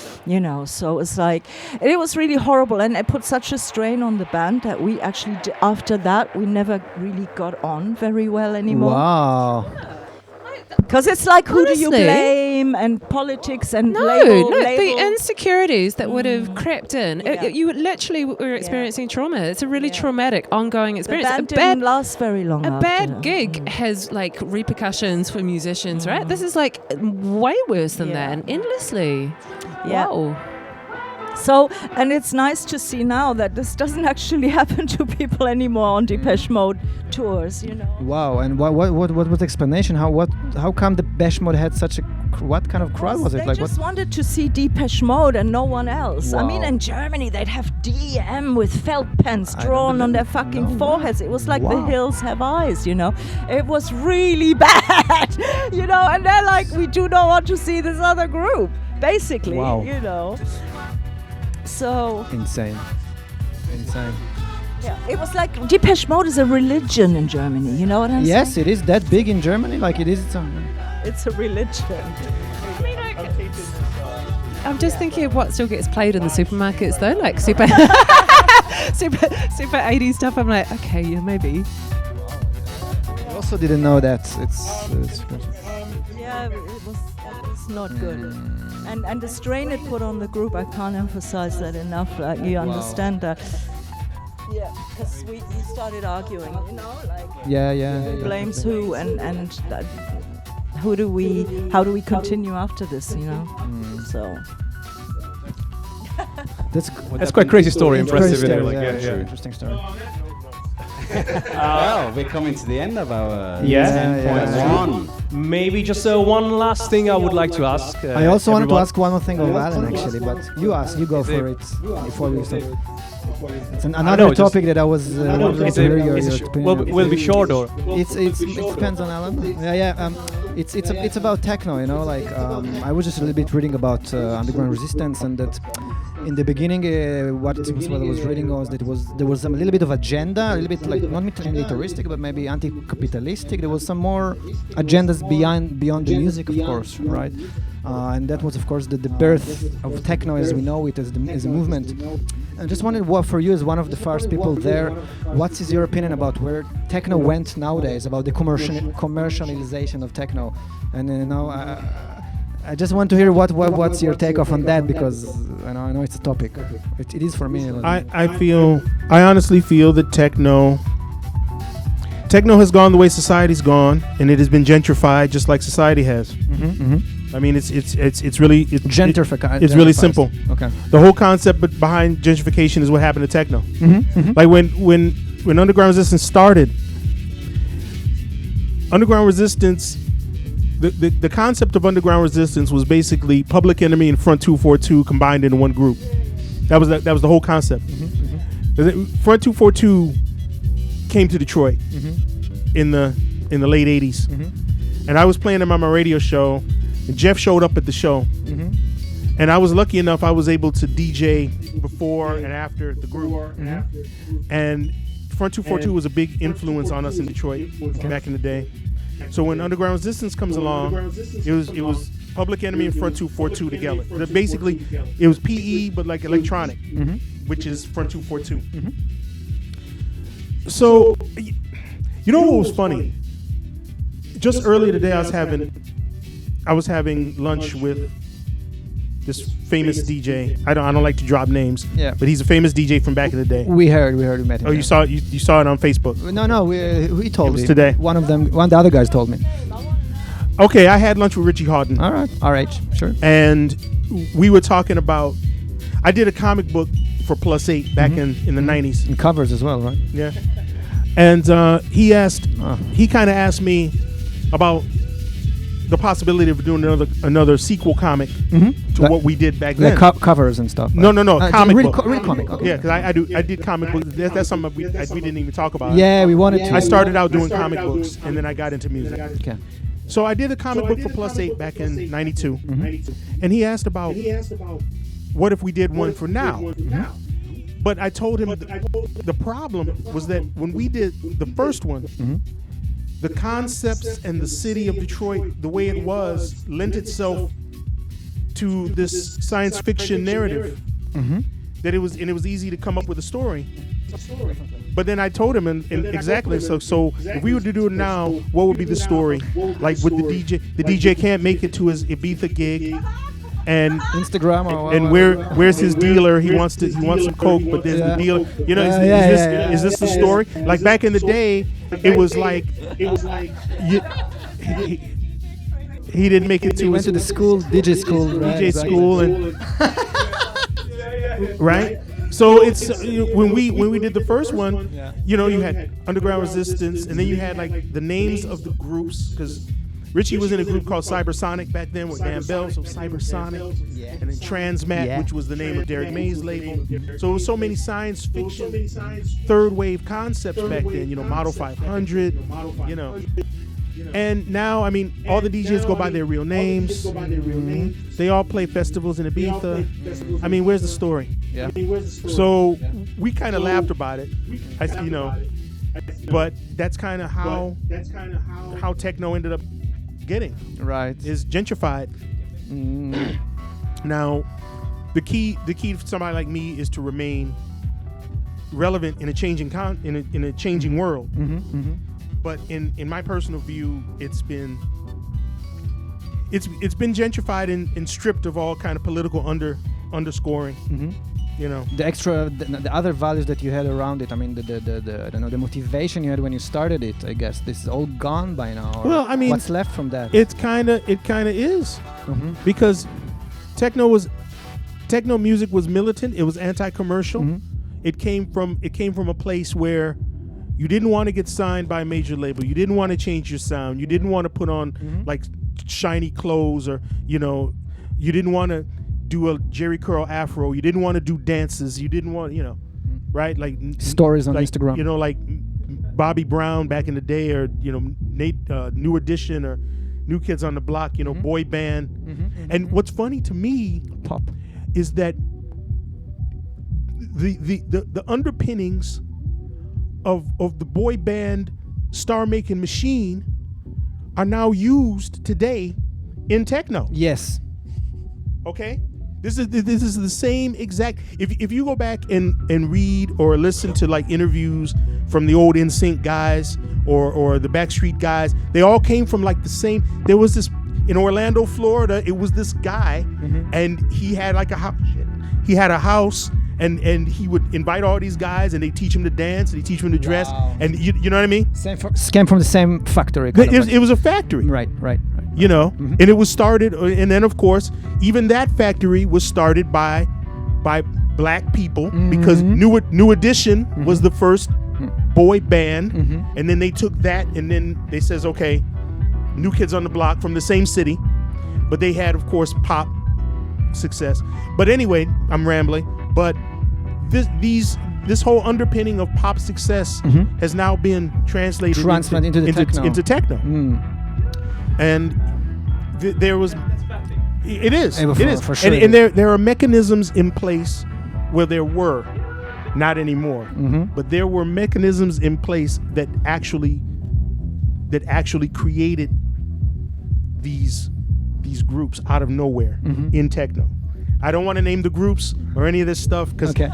So it's like, it was really horrible, and it put such a strain on the band that we actually, after that, we never really got on very well anymore. Wow. Because it's like, who do you Honestly? blame, and politics and No, label. the insecurities that would have crept in. Yeah. You literally were experiencing trauma. It's a really traumatic, ongoing The experience. band didn't last very long. A after bad that. gig has like repercussions for musicians, right? This is like way worse than that, and endlessly. Yeah. Wow. So, and it's nice to see now that this doesn't actually happen to people anymore on Depeche Mode tours, Wow, and what was the explanation? How come the Depeche Mode had such a what kind of crowd was it? They Like just wanted to see Depeche Mode and no one else. I mean, Wow. in Germany they'd have DM with felt pens drawn on their fucking foreheads. It was like the Wow. hills have eyes, It was really bad, And they're like, we do not want to see this other group, basically, Wow. So insane. Yeah, it was like Depeche Mode is a religion in Germany. You know what I'm saying? Yes, it is that big in Germany. Like it is. It's a religion. I'm just thinking of what still gets played in the supermarkets though, like super 80s stuff. I'm like, okay, yeah, maybe. I also didn't know that. It's Yeah, it was not good. And the strain it put on the group, I can't emphasize that enough. You understand that? Yeah, because we started arguing, you know, like who blames who and how do we continue after this, you know? So that's quite crazy story. Impressive, interesting story. Well, we're coming to the end of our 10.1. Maybe just one last thing I would like to ask. I also wanted to ask one more thing of Alan, actually, but you go for it before we start. It's another topic that I was wanting to hear your opinion. Will be short or? It depends on Alan. It's about techno, you know. Like I was just a little bit reading about underground resistance, and that in the beginning, what I was reading was that there was a little bit of agenda, a little bit like not militaristic, but maybe anti-capitalistic. There was some more agendas beyond the music, of course, right? And that was, of course, the birth of techno as we know it, as a movement. I just wondered, what for you as one of the first people there, what is your opinion about where techno went nowadays, about the commercialization of techno? And I just want to hear what's your take off on that, because I know it's a topic. It is for me. I honestly feel that techno has gone the way society's gone, and it has been gentrified just like society has. I mean, it's really gentrified. It's really simple. Okay. The whole concept behind gentrification is what happened to techno. Like when underground resistance started, underground resistance, the concept of underground resistance was basically Public Enemy and Front 242 combined into one group. That was the whole concept. Front 242 came to Detroit in the late 80s, and I was playing them on my radio show. And Jeff showed up at the show, and I was lucky enough I was able to DJ before and after the group. And Front 242 was a big influence on us in Detroit back in the day. So when Underground Resistance comes along, it was Public Enemy and Front 242 together. Basically, it was PE but like electronic, which is Front 242. So, you know what was funny? Just earlier today, I was having lunch with this famous DJ. I don't like to drop names. Yeah. But he's a famous DJ from back in the day. We heard, we met him. Oh, you saw it on Facebook? No, we told me. It was today. One of the other guys told me. Okay, I had lunch with Richie Houghton. All right, RH, sure. And we were talking about, I did a comic book for Plus 8 back in the 90s. And covers as well, right? Yeah. And he kind of asked me about the possibility of doing another sequel comic to what we did back then. Covers and stuff. No, comic really book. Real comic. Okay. Yeah, because I did comic books. That's something we didn't even talk about. Yeah, we wanted to. I started out doing comic books, and then I got into music. Okay. So I did a comic book for Plus 8 back in 92. And he asked about what if we did one for now. But I told him the problem was that when we did the first one, the concepts and the city of Detroit, the way it was, lent itself to this science fiction narrative. That it was easy to come up with a story. But then I told him and exactly so if we were to do it now, what would be the story? Like with the DJ can't make it to his Ibiza gig, and Instagram and where's his dealer? He wants some coke, but there's the dealer. You know, is this the story? Like back in the day, it was like he didn't make it to. He went to the school, DJ school, school, and right. So it's when we did the first one, you know, you had Underground Resistance, and then you had like the names of the groups, because Richie was in a group called Cybersonic back then with Dan Bell, so Cybersonic, and then Transmat, which was the name of Derek May's label. So it was so many science fiction, third wave concepts back then, you know, Model 500, you know. And now, I mean, all the DJs go by their real names. They all play festivals in Ibiza. I mean, where's the story? Yeah. So we kind of laughed about it, but that's kind of how techno ended up getting. Right. Is gentrified. Now, the key for somebody like me is to remain relevant in a changing in a changing world. But in my personal view, it's been gentrified and stripped of all kind of political underscoring. The extra, the other values that you had around it. I mean, the I don't know, the motivation you had when you started it. I guess this is all gone by now. Well, I mean, what's left from that? It kind of is, because techno music was militant. It was anti-commercial. It came from a place where you didn't want to get signed by a major label. You didn't want to change your sound. You didn't want to put on like shiny clothes, or you didn't want to do a Jerry curl afro. You didn't want to do dances. You didn't want, right? Like stories on Instagram. Like Bobby Brown back in the day, or Nate, New Edition, or New Kids on the Block. Boy band. And what's funny to me, pop, is that the underpinnings of the boy band star making machine are now used today in techno. Yes. Okay? This is the same exact. If you go back and read or listen to like interviews from the old NSYNC guys or the Backstreet guys, they all came from like the same. There was this in Orlando, Florida. It was this guy, and he had like a house. He had a house, and he would invite all these guys, and they teach him to dance, and they teach him to dress, and you know what I mean. Came from the same factory. It was a factory. Right. And it was started, and then of course, even that factory was started by black people, because New Edition was the first boy band, and then they took that, and then they says, okay, New Kids on the Block from the same city, but they had, of course, pop success. But anyway, I'm rambling. But this whole underpinning of pop success has now been translated into techno. And there was, it is, for sure. And there are mechanisms in place where there were, not anymore, but there were mechanisms in place that actually created these groups out of nowhere in techno. I don't want to name the groups or any of this stuff because. Okay.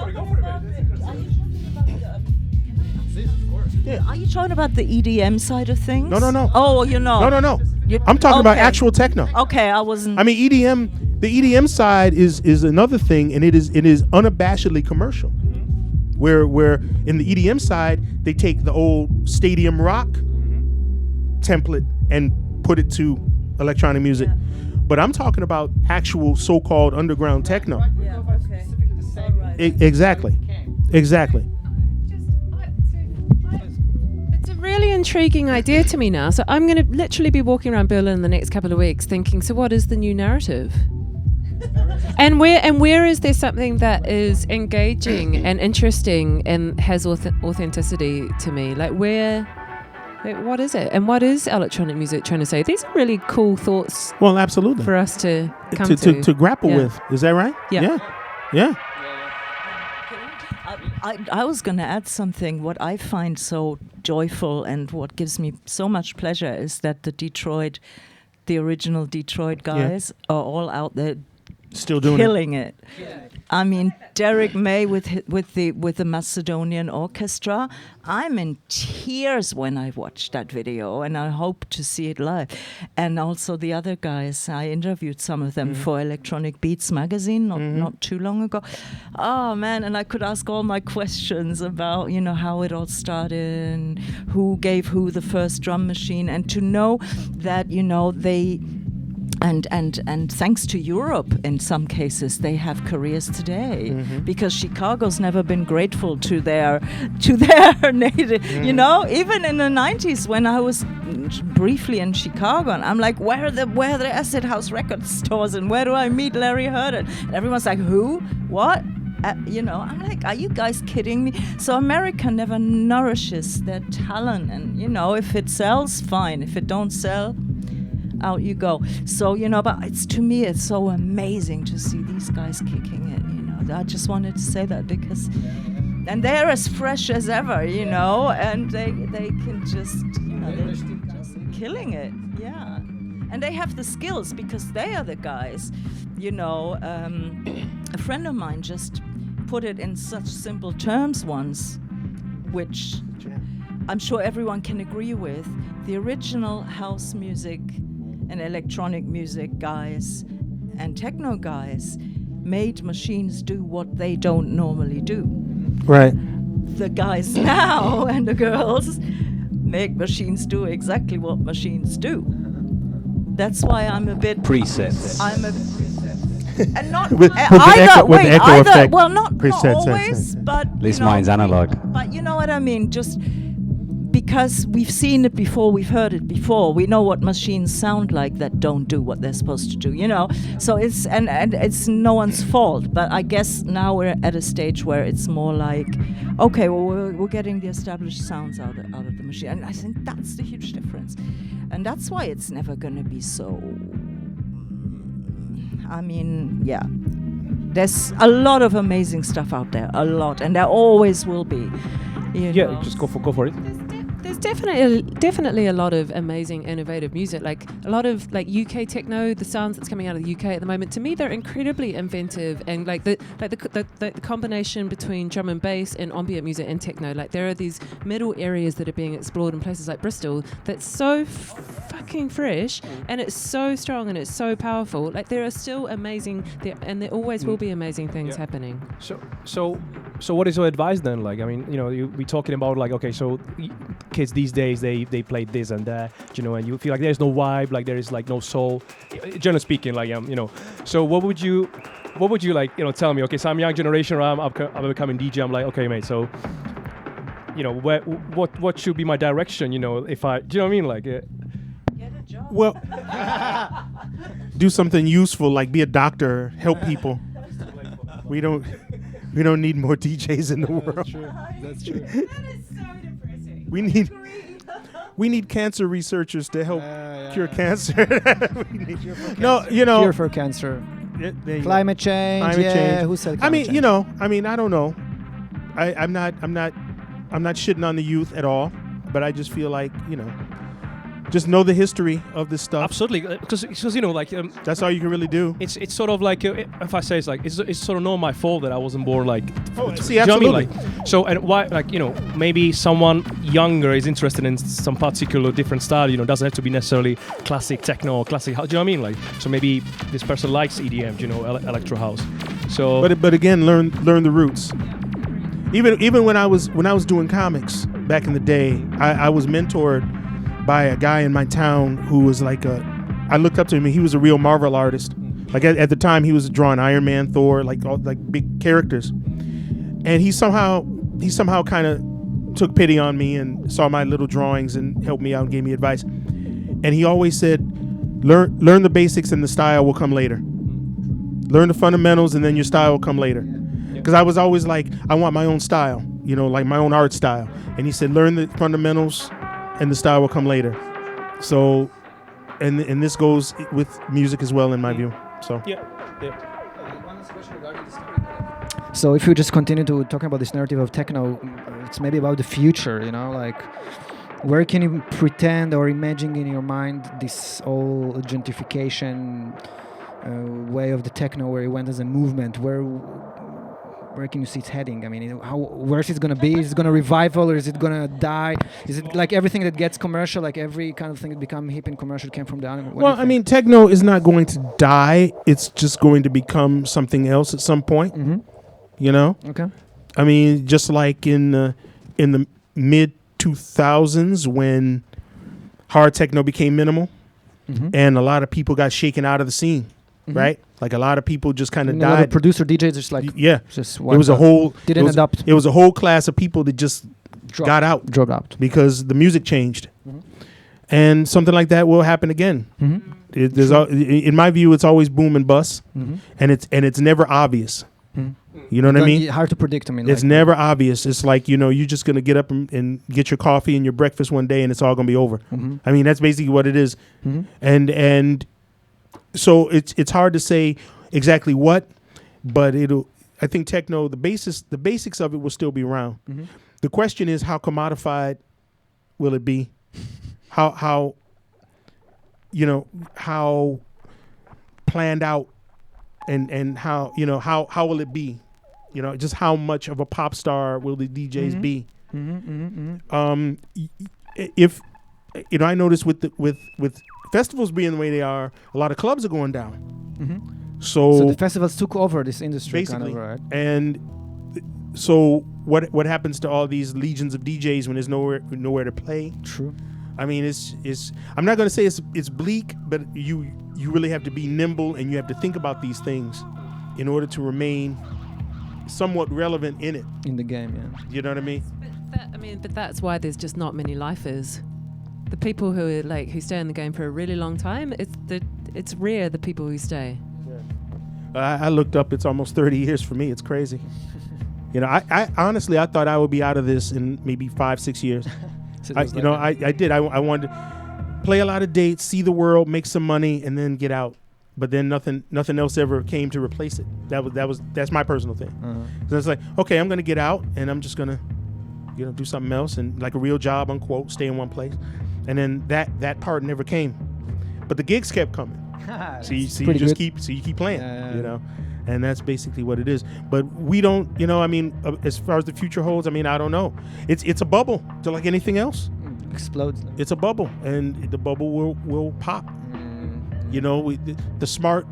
Are you talking about the EDM side of things? No. Oh, No. I'm talking about actual techno. Okay, I wasn't. I mean, EDM. The EDM side is another thing, and it is unabashedly commercial. Where in the EDM side they take the old stadium rock template and put it to electronic music. But I'm talking about actual so-called underground techno. Yeah, okay. Exactly. It's a really intriguing idea to me now. So I'm going to literally be walking around Berlin the next couple of weeks thinking, so what is the new narrative? and where is there something that is engaging and interesting and has authenticity to me? Like what is it? And what is electronic music trying to say? These are really cool thoughts. Well, absolutely. For us to come to grapple with. Is that right? Yeah. I was going to add something. What I find so joyful and what gives me so much pleasure is that the original Detroit guys are all out there still doing killing it. I mean, Derek May with the Macedonian Orchestra. I'm in tears when I watched that video, and I hope to see it live. And also the other guys, I interviewed some of them for Electronic Beats magazine not too long ago. Oh man, and I could ask all my questions about how it all started and who gave who the first drum machine, and to know that they. And thanks to Europe, in some cases, they have careers today because Chicago's never been grateful to their native. Even in the 90s when I was briefly in Chicago, and I'm like, where are the Acid House record stores, and where do I meet Larry Hurd? And everyone's like, who? What? I'm like, are you guys kidding me? So America never nourishes their talent, and if it sells, fine. If it don't sell, out you go. So but to me it's so amazing to see these guys kicking it. I just wanted to say that because, and they're as fresh as ever, you know, and they can just, you know, they're just killing it, yeah. And they have the skills because they are the guys, you know. A friend of mine just put it in such simple terms once, which I'm sure everyone can agree with. The original house music and electronic music guys and techno guys made machines do what they don't normally do. Right. The guys now and the girls make machines do exactly what machines do. That's why I'm a bit presets. And not with either. with the echo either. effect. Well, not Presets, always, but At least mine's analog. But you know what I mean. Just because we've seen it before, we've heard it before. We know what machines sound like that don't do what they're supposed to do. You know. So it's and it's no one's fault. But I guess now we're at a stage where it's more like, okay, well we're getting the established sounds out of the machine, and I think that's the huge difference, and that's why it's never going to be so. I mean, yeah. There's a lot of amazing stuff out there, a lot, and there always will be. You know. Just go for it. There's definitely a lot of amazing, innovative music. Like a lot of like UK techno, the sounds that's coming out of the UK at the moment. To me, they're incredibly inventive, and like the combination between drum and bass and ambient music and techno. Like there are these middle areas that are being explored in places like Bristol. That's so fucking fresh, and it's so strong and it's so powerful. Like there are still amazing, and there always will be amazing things happening. So what is your advice then? Like, I mean, you know, we talking about like, okay, so kids these days they play this and that, you know, and you feel like there's no vibe, like there is like no soul, generally speaking, like you know. So what would you like, you know, tell me? Okay, so I'm young generation, I'm becoming DJ. I'm like, okay, mate, so you know, what should be my direction? You know, if I, do you know what I mean? Like, Get a job. Well, do something useful, like be a doctor, help people. We don't need more DJs in the world. That's true. That is so depressing. We need cancer researchers to help cure cancer. Cure for cancer. Climate change. Who said climate change? I don't know. I'm not shitting on the youth at all, but I just feel like, you know, just know the history of this stuff. Absolutely, because you know, like that's all you can really do. It's sort of like if I say it's sort of not my fault that I wasn't born like. See, absolutely. You know what I mean? Like, so and why, like, you know, maybe someone younger is interested in some particular different style. You know, doesn't have to be necessarily classic techno or classic house. Do you know what I mean? Like, so maybe this person likes EDM, you know, electro house. So, but again, learn the roots. Even when I was doing comics back in the day, I was mentored by a guy in my town who was like I looked up to him, and he was a real Marvel artist. Like at the time, he was drawing Iron Man, Thor, like all like big characters. And he somehow kind of took pity on me and saw my little drawings and helped me out and gave me advice. And he always said, learn the basics and the style will come later. Learn the fundamentals and then your style will come later. Because I was always like, I want my own style, you know, like my own art style. And he said, learn the fundamentals and the style will come later. So, and this goes with music as well, in my view. So So if you just continue to talking about this narrative of techno, it's maybe about the future, you know, like where can you pretend or imagine in your mind this whole gentrification way of the techno, where it went as a movement, where can you see it heading? I mean, where is it going to be? Is it going to revival, or is it going to die? Is it like everything that gets commercial, like every kind of thing that become hip and commercial came from down? Well, I mean, techno is not going to die. It's just going to become something else at some point. Mm-hmm. You know? Okay. I mean, just like in the mid 2000s when hard techno became minimal, and a lot of people got shaken out of the scene, right? Like a lot of people just kind of died. Producer DJs just like just it was a whole adopt. It was a whole class of people that just dropped out because the music changed, and something like that will happen again. In my view, it's always boom and bust, and it's never obvious. You know what I mean? Hard to predict. I mean, it's never obvious. It's like, you know, you're just gonna get up and get your coffee and your breakfast one day, and it's all gonna be over. I mean, that's basically what it is, and so it's hard to say exactly what, but I think techno, the basics of it will still be around. Mm-hmm. The question is, how commodified will it be? How how planned out, and how will it be? Just how much of a pop star will the DJs be? If I noticed with festivals being the way they are, a lot of clubs are going down. So the festivals took over this industry, basically, kind of, right? And so what happens to all these legions of DJs when there's nowhere to play? True. I mean, it's I'm not going to say it's bleak, but you really have to be nimble, and you have to think about these things in order to remain somewhat relevant in it. In the game, yeah. You know what I mean? But that's why there's just not many lifers. The people who are who stay in the game for a really long time, it's rare the people who stay. I looked up, it's almost 30 years for me. It's crazy. I honestly, I thought I would be out of this in maybe 5-6 years. I did. I wanted to play a lot of dates, see the world, make some money, and then get out. But then nothing else ever came to replace it. That's my personal thing. So it's like, okay, I'm gonna get out, and I'm just gonna, do something else, and like a real job, unquote, stay in one place. And then that part never came, but the gigs kept coming. So you keep playing, and that's basically what it is. But we don't, as far as the future holds, I don't know. It's a bubble, just like anything else. Explodes. It's a bubble, and the bubble will pop. The smart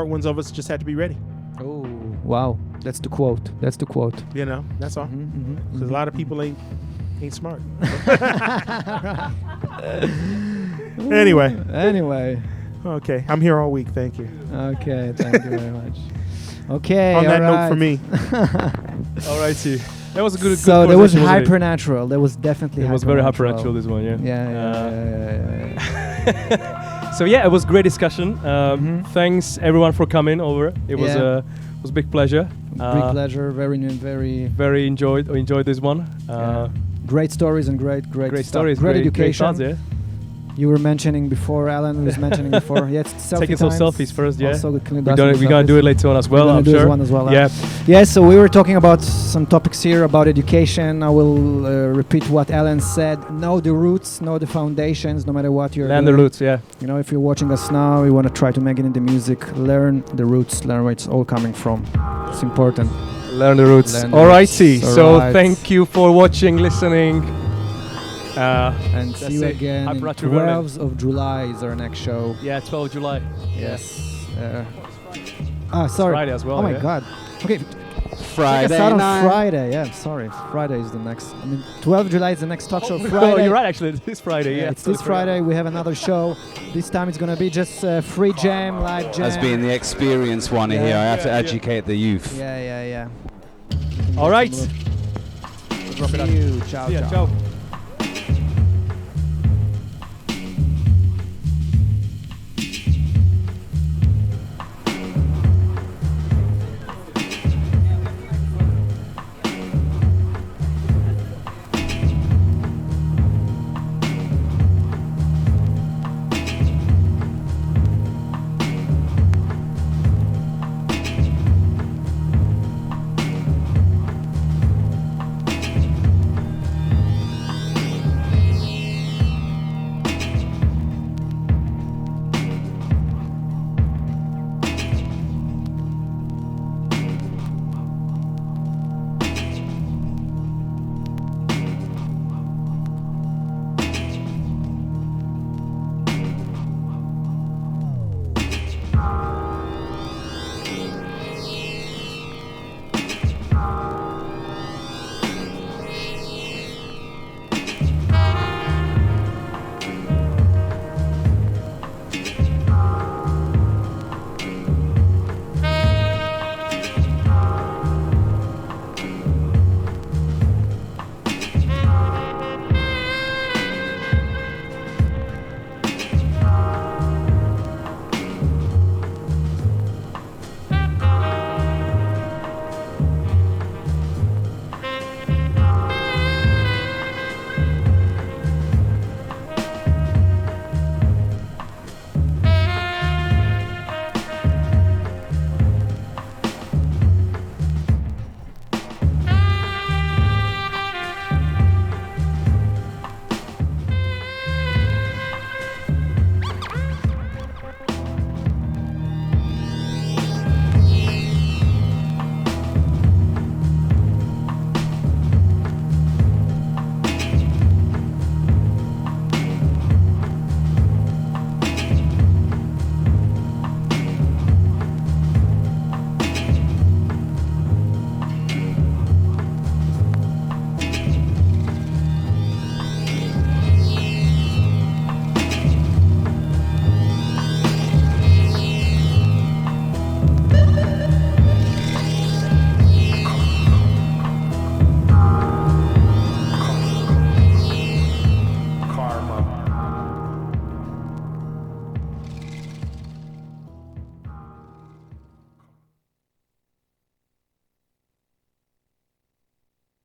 ones of us just have to be ready. Oh, wow, that's the quote. That's all. Because a lot of people ain't smart. Anyway. Okay, I'm here all week. Thank you. Okay, thank you very much. Okay. On that note for me. All righty. That was a good. So there was Hypernatural. There was definitely. It was very Hypernatural, this one. Yeah. Yeah. So it was great discussion. Thanks everyone for coming over. It was a big pleasure. Big pleasure. Very enjoyed this one. Great stories and great stories. Great education. Great thoughts, You were mentioning before, Alan was mentioning before. Yes, taking some selfies first. Yeah, also we're gonna do it later on as well. I'm sure. One as well. Yeah. Yeah. So we were talking about some topics here about education. I will repeat what Alan said. Know the roots, know the foundations, no matter what you're doing. Learn the roots. Yeah. If you're watching us now, you want to try to make it into music. Learn the roots. Learn where it's all coming from. It's important. Learn the roots. Alrighty. So thank you for watching, listening. And see you again. 12th of July is our next show. Yeah, 12th of July. Yes. Sorry. It's Friday as well. Oh my God. Okay. Friday night. On Friday. Yeah, sorry. Friday is the next. 12th of July is the next talk show. Friday. Oh, you're right. Actually, this Friday. Yeah. It's this Friday. We have another show. This time it's gonna be just free jam, live jam. As being the experienced one here, I have to educate the youth. Yeah. All right. See you. Ciao. Ciao.